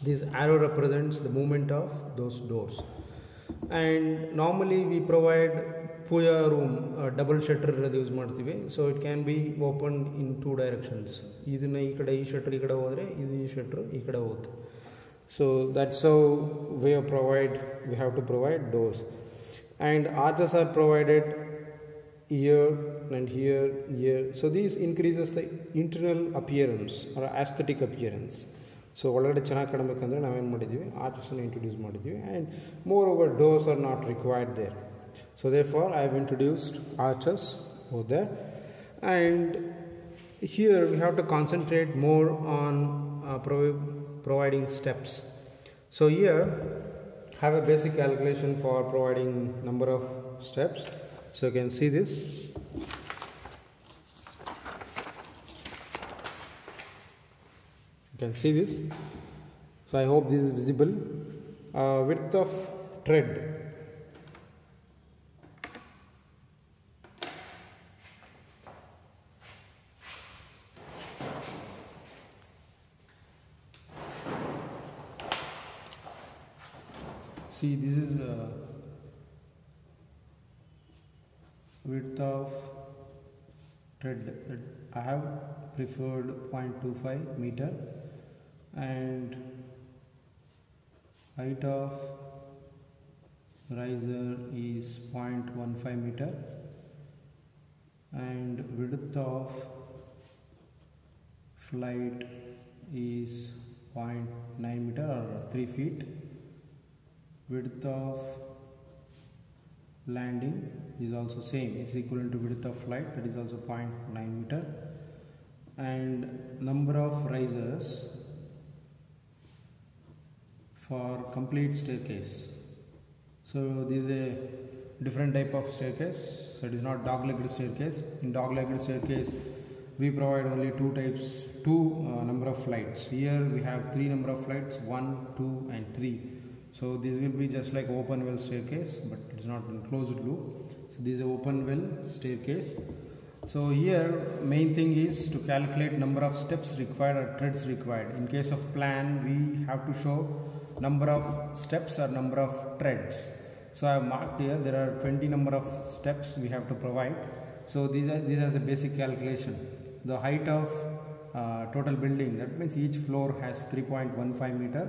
This arrow represents the movement of those doors. And normally we provide puya room double shutter use ಮಾಡ್ತೀವಿ. So it can be opened in 2 directions. ಇದನ್ನ ಈ ಕಡೆ ಈ shutter ಈ ಕಡೆ ಹೋದರೆ ಇದು ಈ ಶಟರ್ ಈ ಕಡೆ ಹೋಗುತ್ತೆ. So that's how we have to provide doors. And arches are provided here and here. So this increases the internal appearance or aesthetic appearance. So ಒಳಗಡೆ ಚೆನ್ನಾಗಿ ಕಾಣಬೇಕಂದ್ರೆ ನಾವೇನು ಮಾಡಿದ್ದೀವಿ, ಆರ್ಚಸ್ನ ಇಂಟ್ರೊಡ್ಯೂಸ್ ಮಾಡಿದ್ದೀವಿ, and moreover doors are not required there. So therefore I have introduced arches over there. And here we have to concentrate more on providing steps. So here have a basic calculation for providing number of steps. So you can see this. You can see this. So I hope this is visible. Width of tread. See, this is width of tread. I have preferred 0.25 meter, and height of riser is 0.15 meter, and width of flight is 0.9 meter or 3 feet. Width of landing is also same, it's equivalent to width of flight, that is also 0.9 meter. And number of risers for complete staircase. So this is a different type of staircase. So it is not dog-legged staircase. In dog-legged staircase we provide only two number of flights. Here we have 3 number of flights, 1, 2 and 3. So this will be just like open well staircase, but it is not in closed loop. So this is a open well staircase. So here main thing is to calculate number of steps required or treads required. In case of plan we have to show number of steps or number of treads. So I have marked here there are 20 number of steps we have to provide, So these are the basic calculation. The height of total building, that means each floor has 3.15 meter.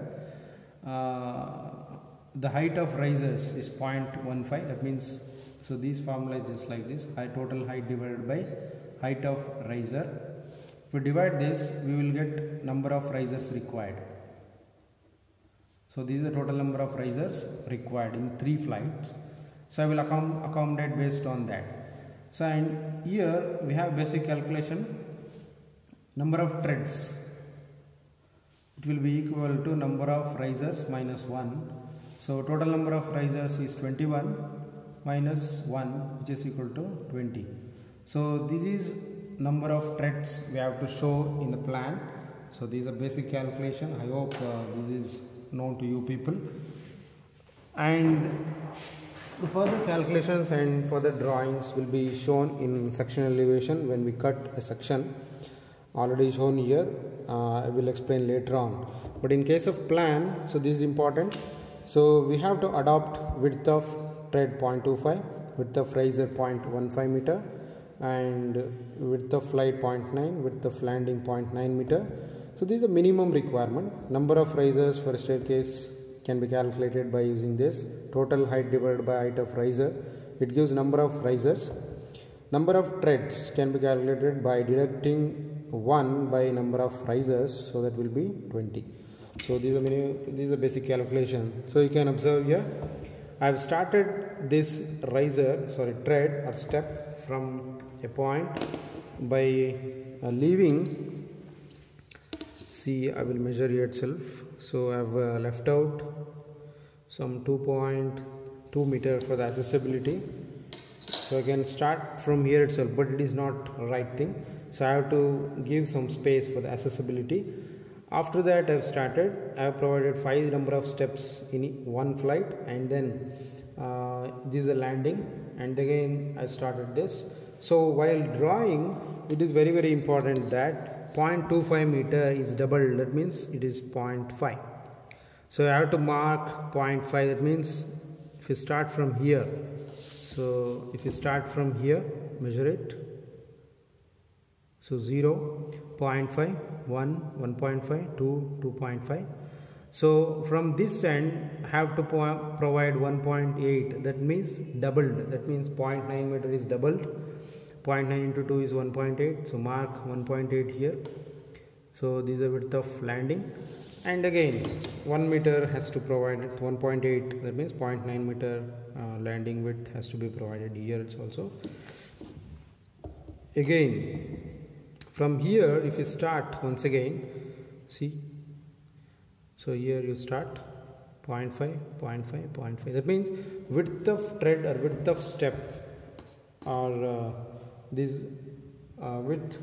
The height of risers is 0.15, that means, so these formula is just like this, total height divided by height of riser. If we divide this, we will get number of risers required. So this is the total number of risers required in 3 flights. So I will accommodate based on that. So and here we have basic calculation, number of treads. It will be equal to number of risers minus 1. So total number of risers is 21 minus 1, which is equal to 20. So this is number of treads we have to show in the plan. So these are basic calculation. I hope this is known to you people. And the further calculations and further drawings will be shown in section elevation when we cut a section. Already shown here, I will explain later on. But in case of plan, so this is important. So we have to adopt width of tread 0.25, width of riser 0.15 meter, and width of flight 0.9, width of landing 0.9 meter. So this is a minimum requirement. Number of risers for a staircase can be calculated by using this. Total height divided by height of riser. It gives number of risers. Number of treads can be calculated by deducting 1 by number of risers, so that will be 20. So these are basic calculation. So you can observe here, I have started this tread or step from a point by leaving. See, I will measure here itself. So I have left out some 2.2 meter for the accessibility. So I can start from here itself, but it is not the right thing. So I have to give some space for the accessibility. After that, I have provided 5 number of steps in one flight, and then this is a landing, and again I started this. So while drawing, it is very, very important that 0.25 meter is doubled, that means it is 0.5. So I have to mark 0.5, that means if you start from here, so if you start from here, measure it. So 0, 0.5, 1, 1.5, 2, 2.5. So from this end, have to provide 1.8, that means doubled, that means 0.9 meter is doubled. 0.9 into 2 is 1.8, so mark 1.8 here. So this is the width of landing, and again 1 meter has to provide it, 1.8, that means 0.9 meter landing width has to be provided here. It's also again from here, if you start once again, see, so here you start 0.5, 0.5, 0.5, that means width of tread or width of step, or this width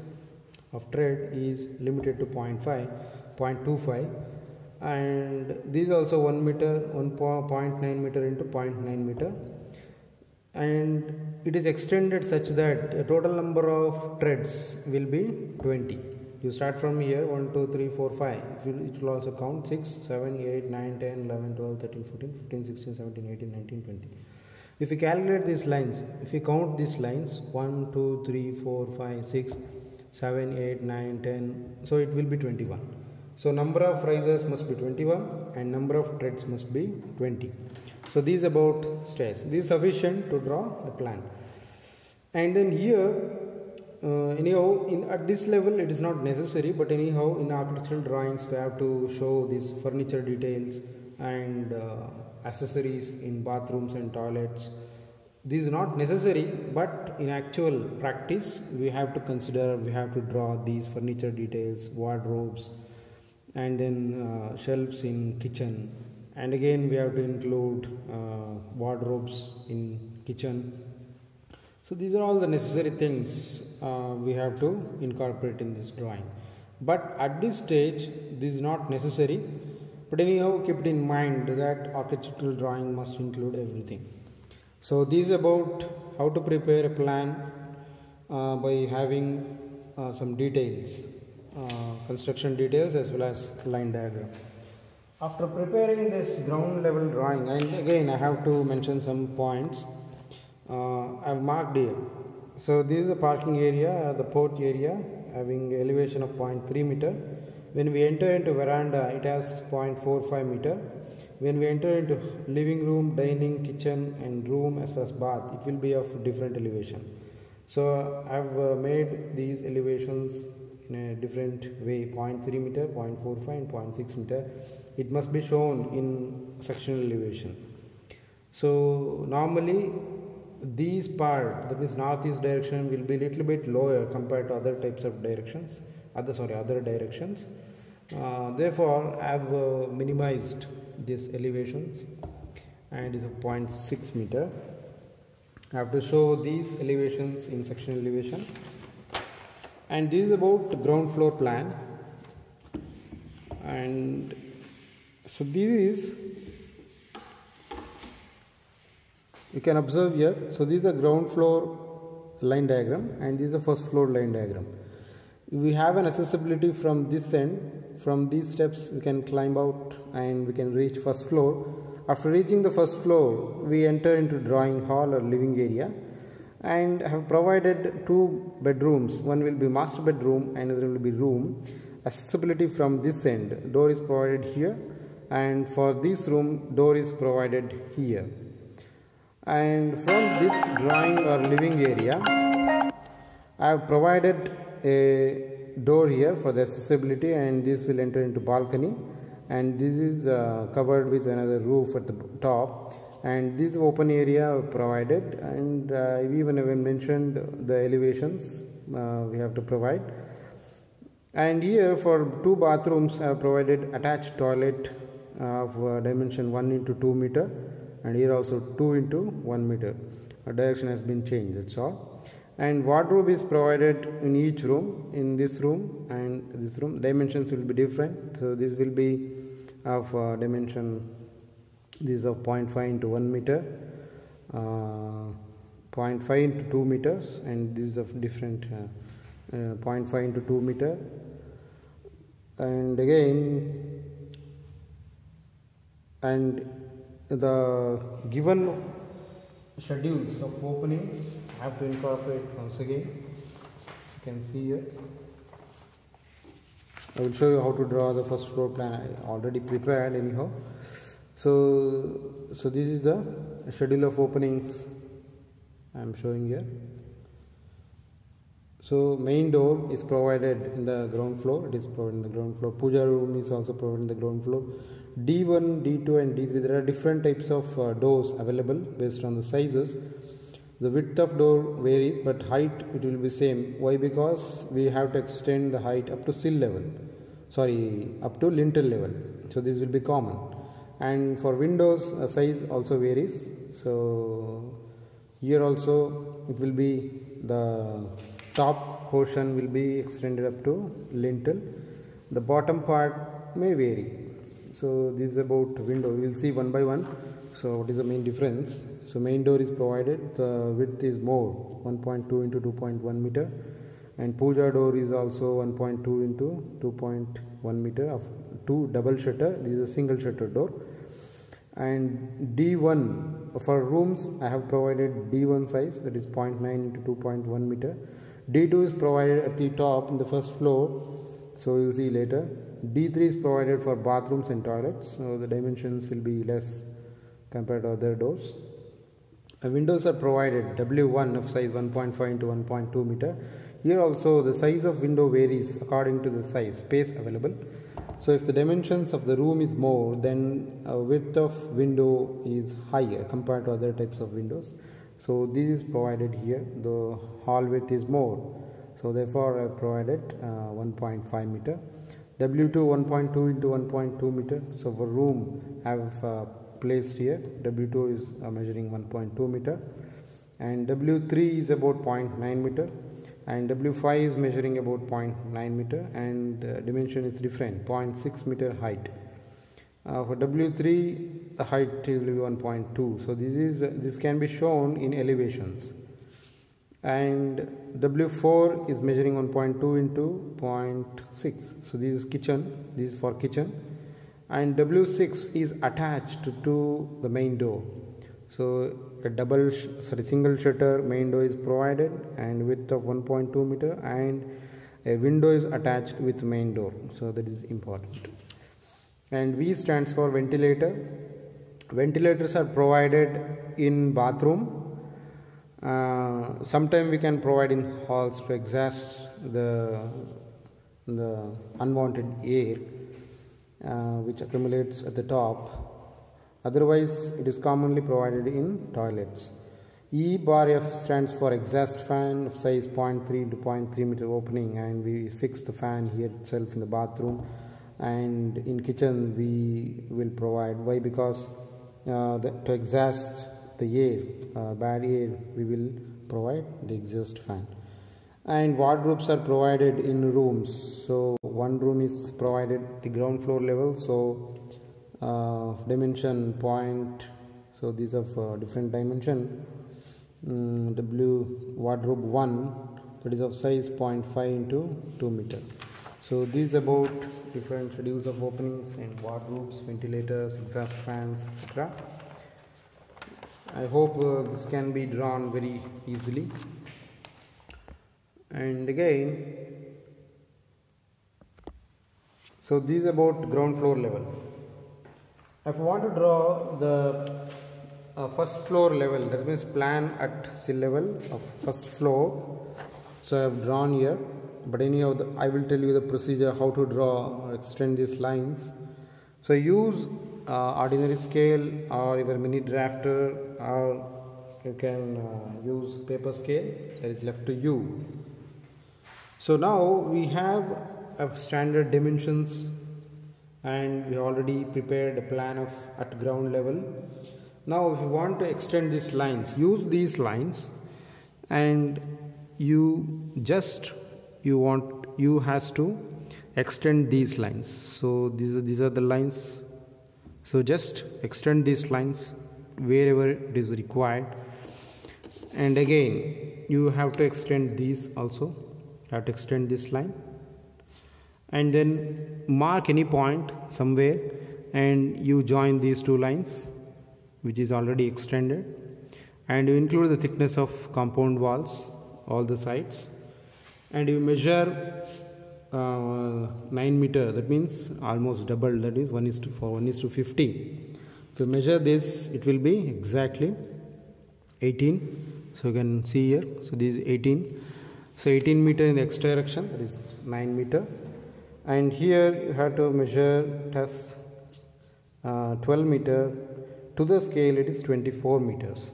of tread is limited to 0.5, 0.25, and this is also 1 meter, 1.9 meter into 0.9 meter, and it is extended such that a total number of treads will be 20. You start from here 1, 2, 3, 4, 5. It will also count 6, 7, 8, 9, 10, 11, 12, 13, 14, 15, 16, 17, 18, 19, 20. If you calculate these lines, if you count these lines 1, 2, 3, 4, 5, 6, 7, 8, 9, 10, so it will be 21. So number of risers must be 21 and number of treads must be 20. So this is about stairs. This is sufficient to draw a plan. And then here, anyhow, at this level it is not necessary, but anyhow in architectural drawings we have to show these furniture details and accessories in bathrooms and toilets. This is not necessary, but in actual practice we have to consider, we have to draw these furniture details, wardrobes, and then shelves in kitchen, and again we have to include wardrobes in kitchen. So these are all the necessary things we have to incorporate in this drawing. But at this stage this is not necessary, but anyhow keep it in mind that architectural drawing must include everything. So this is about how to prepare a plan by having some details, construction details as well as line diagram. After preparing this ground level drawing, and again I have to mention some points, I have marked here. So this is the parking area, the port area, having elevation of 0.3 meter. When we enter into veranda, it has 0.45 meter. When we enter into living room, dining, kitchen and room as well as bath, it will be of different elevation. So I have made these elevations in a different way, 0.3 meter, 0.45 and 0.6 meter. It must be shown in sectional elevation. So normally these part, that means northeast direction, will be a little bit lower compared to other types of directions, other directions. Therefore I have minimized these elevations and is of 0.6 meter. I have to show these elevations in sectional elevation. And this is about ground floor plan. And so this is, you can observe here. So this is a ground floor line diagram and this is a first floor line diagram. We have an accessibility from this end. From these steps we can climb out and we can reach first floor. After reaching the first floor, we enter into drawing hall or living area and have provided 2 bedrooms. One will be master bedroom and another will be room. Accessibility from this end, door is provided here, and for this room door is provided here. And from this drawing or living area, I have provided a door here for the accessibility, and this will enter into balcony, and this is covered with another roof at the top, and this open area provided, and even have mentioned the elevations we have to provide. And here for 2 bathrooms I have provided attached toilet of dimension 1 into 2 meter, and here also 2 into 1 meter. Direction has been changed, that's all. And wardrobe is provided in each room, in this room and this room. Dimensions will be different. So this will be of dimension, this is of 0.5 into 1 meter, 0.5 into 2 meters, and this is of different 0.5 into 2 meter. And again, and the given schedules of openings I have to incorporate once again. As you can see here, I will show you how to draw the first floor plan. I already prepared anyhow. So this is the schedule of openings I am showing here. So main door is provided in the ground floor. It is provided in the ground floor. Puja room is also provided in the ground floor. D1, D2 and D3, there are different types of doors available based on the sizes. The width of door varies, but height it will be same. Why? Because we have to extend the height up to sill level, up to lintel level. So this will be common. And for windows, size also varies. So here also it will be, the top portion will be extended up to lintel. The bottom part may vary. So this is about window. We will see one by one. So what is the main difference? So main door is provided, the width is more, 1.2 into 2.1 meter, and puja door is also 1.2 into 2.1 meter of 2 double shutter. This is a single shutter door. And D1 for rooms I have provided D1 size, that is 0.9 into 2.1 meter. D2 is provided at the top in the first floor, so we will see later. D3 is provided for bathrooms and toilets, so the dimensions will be less compared to other doors. Windows are provided W1 of size 1.5 into 1.2 meter. Here also the size of window varies according to the size, space available. So if the dimensions of the room is more, then width of window is higher compared to other types of windows. So this is provided here. The hall width is more, so therefore I provided 1.5 meter. W2 1.2 into 1.2 meter. So for room I have placed here. W2 is measuring 1.2 meter, and W3 is about 0.9 meter, and W5 is measuring about 0.9 meter, and dimension is different, 0.6 meter height. For W3 the height will be 1.2. so this can be shown in elevations. And W4 is measuring 1.2 into 0.6. so this is kitchen, this is for kitchen. And W6 is attached to the main door. So a single shutter main door is provided and width of 1.2 meter, and a window is attached with main door, so that is important. And V stands for ventilator. Ventilators are provided in bathroom. Sometimes we can provide in halls to exhaust the unwanted air which accumulates at the top. Otherwise, it is commonly provided in toilets. E bar F stands for exhaust fan of size 0.3 to 0.3 meter opening, and we fix the fan here itself in the bathroom, and in kitchen we will provide. Why? Because to exhaust the air, bad air, we will provide the exhaust fan. And wardrobes are provided in rooms. So one room is provided at the ground floor level, so dimension point, so these are different dimension. W wardrobe 1, that is of size 0.5 into 2 meter. So these about different schedules of openings and wardrobes, ventilators, exhaust fans, etc. I hope this can be drawn very easily. And again, so these about ground floor level. If I want to draw the first floor level, that means plan at sea level of first floor, so I have drawn here. But anyhow, I will tell you the procedure how to draw or extend these lines. So use ordinary scale or your mini drafter, or you can use paper scale, that is left to you. So now we have a standard dimensions, and we already prepared a plan of at ground level. Now if you want to extend these lines, use these lines, and you has to extend these lines. So these are the lines. So just extend these lines wherever it is required. And again, you have to extend these also. You have to extend this line, and then mark any point somewhere, and you join these two lines which is already extended, and you include the thickness of compound walls, all the sides, and you measure 9 meter, that means almost double, that is 1:50. If you measure this, it will be exactly 18. So you can see here, so this is 18. So 18 meter in the x direction, that is 9 meter. And here you have to measure it as 12 meter. To the scale, it is 24 meters.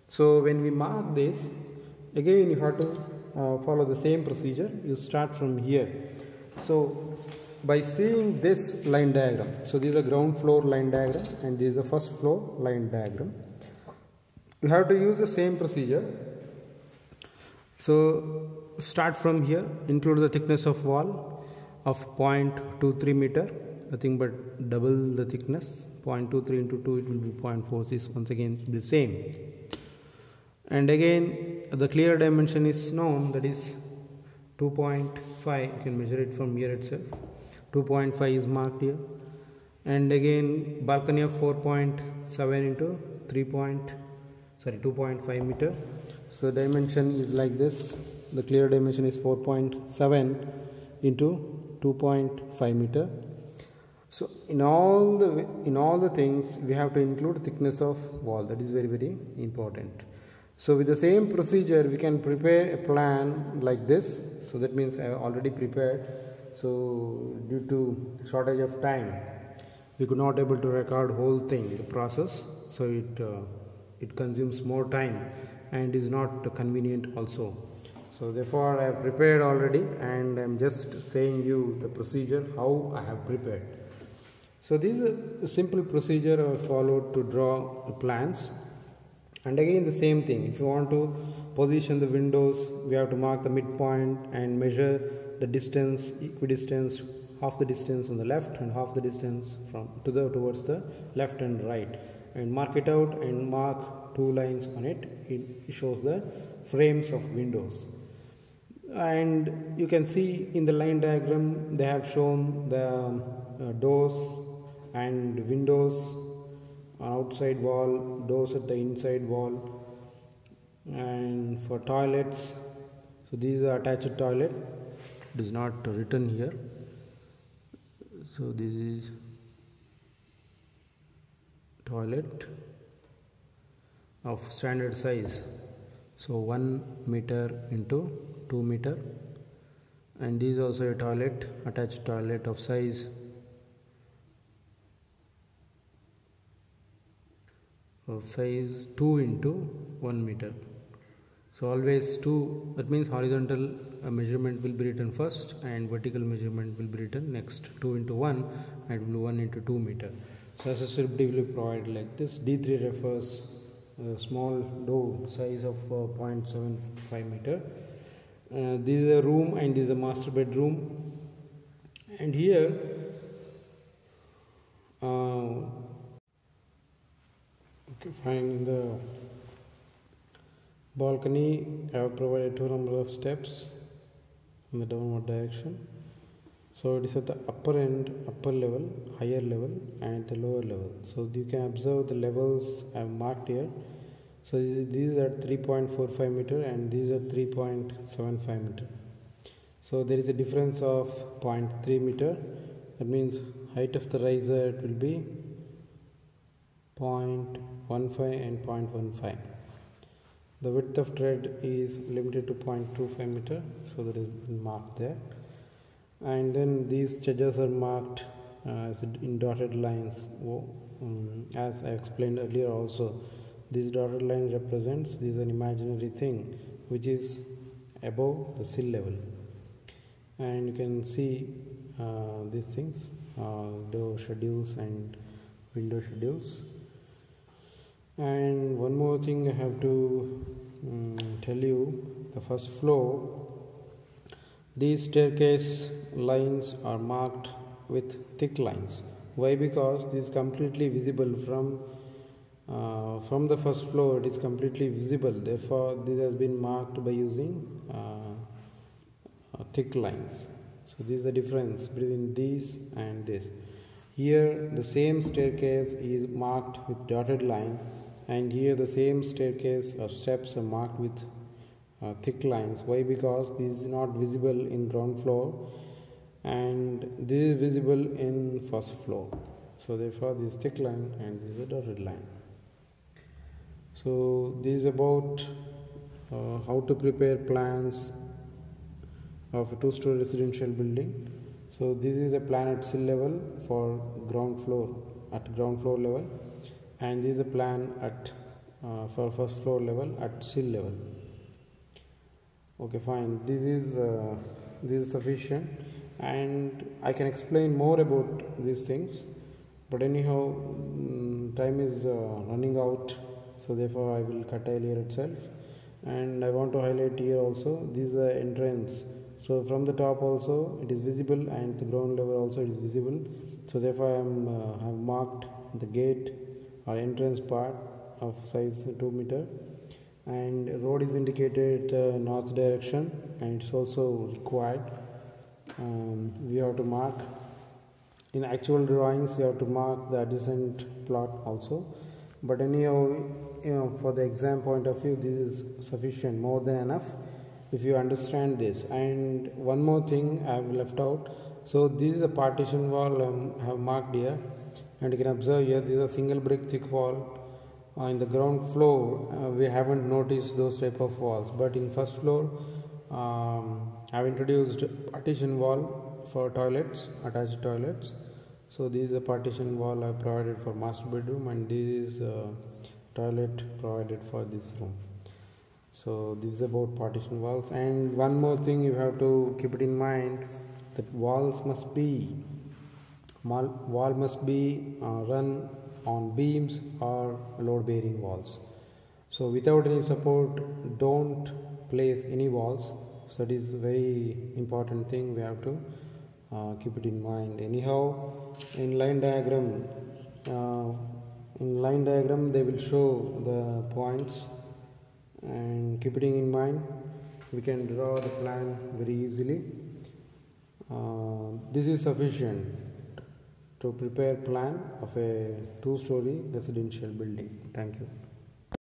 So when we mark this, again you have to follow the same procedure. You start from here. So by seeing this line diagram, so this is a ground floor line diagram, and this is a first floor line diagram. You have to use the same procedure. So start from here, include the thickness of wall of 0.23 meter, nothing but double the thickness, 0.23 into 2, it will be 0.46, once again the same. And again the clear dimension is known, that is 2.5, you can measure it from here itself. 2.5 is marked here. And again balcony of 4.7 into 2.5 meter. So dimension is like this. The clear dimension is 4.7 into 2.5 meter. So in all the things we have to include thickness of wall. That is very, very important. So with the same procedure we can prepare a plan like this. So that means I have already prepared. So due to shortage of time, we could not able to record whole thing, the process. So it consumes more time and is not convenient also. So therefore I have prepared already, and I am just saying you the procedure how I have prepared. So this is a simple procedure I followed to draw plans. And again the same thing, if you want to position the windows, we have to mark the midpoint and measure the distance, equidistance, half the distance on the left and half the distance from towards the left and right, and mark it out and mark two lines on it. It shows the frames of windows. And you can see in the line diagram they have shown the doors and windows an outside wall, doors at the inside wall. And for toilets, so these are attached toilet, it is not written here. So this is toilet of standard size, so 1 meter into 2 meter, and this is also a toilet, attached toilet of size 2 into 1 meter. So always 2, that means horizontal measurement will be written first and vertical measurement will be written next. 2 into 1 and will be 1 into 2 meter. So accessibility will be provided like this. D3 refers a small door size of 0.75 meter. This is a room and this is a master bedroom. And here find the balcony. I have provided 2 number of steps in the downward direction. So it is at the upper end, upper level, higher level, and the lower level. So you can observe the levels I have marked here. So these are 3.45 meter and these are 3.75 meter. So there is a difference of 0.3 meter. That means height of the riser it will be 0.15 and 0.15. The width of tread is limited to 0.25 meter, so that is marked there. And then these edges are marked as in dotted lines. As I explained earlier also, this dotted line represents this is an imaginary thing which is above the sill level. And you can see these things, door schedules and window schedules. And one more thing I have to tell you, the first floor, these staircase lines are marked with thick lines. Why? Because this is completely visible from the first floor, it is completely visible. Therefore, this has been marked by using thick lines. So this is the difference between these and this. Here the same staircase is marked with dotted line, and here the same staircase or steps are marked with thick lines. Why? Because this is not visible in ground floor and this is visible in first floor. So therefore this is thick line and this is a dotted line. So this is about how to prepare plans of a 2-story residential building. So this is a plan at sill level for ground floor, at ground floor level, and this is a plan at for first floor level at sill level. Okay, fine. This is sufficient, and I can explain more about these things, but anyhow time is running out, so therefore I will cut earlier itself. And I want to highlight here also, this is the entrance. So from the top also it is visible and the ground level also it is visible. So therefore I have marked the gate or entrance part of size 2 meter, and road is indicated north direction, and it's also required. We have to mark in actual drawings, you have to mark the adjacent plot also, but anyhow, for the exam point of view, this is sufficient, more than enough if you understand this. And one more thing I have left out. So this is a partition wall I have marked here, and you can observe here this is a single brick thick wall. In the ground floor we haven't noticed those type of walls, but in first floor I have introduced partition wall for toilets, attached toilets. So this is a partition wall I provided for master bedroom, and this is toilet provided for this room. So this is about partition walls. And one more thing you have to keep it in mind, that wall must be run on beams or load bearing walls. So without any support, don't place any walls. So that is very important thing we have to keep it in mind. Anyhow, in line diagram they will show the points, and keep it in mind, we can draw the plan very easily. This is sufficient. to prepare plan of a two-story residential building. Thank you.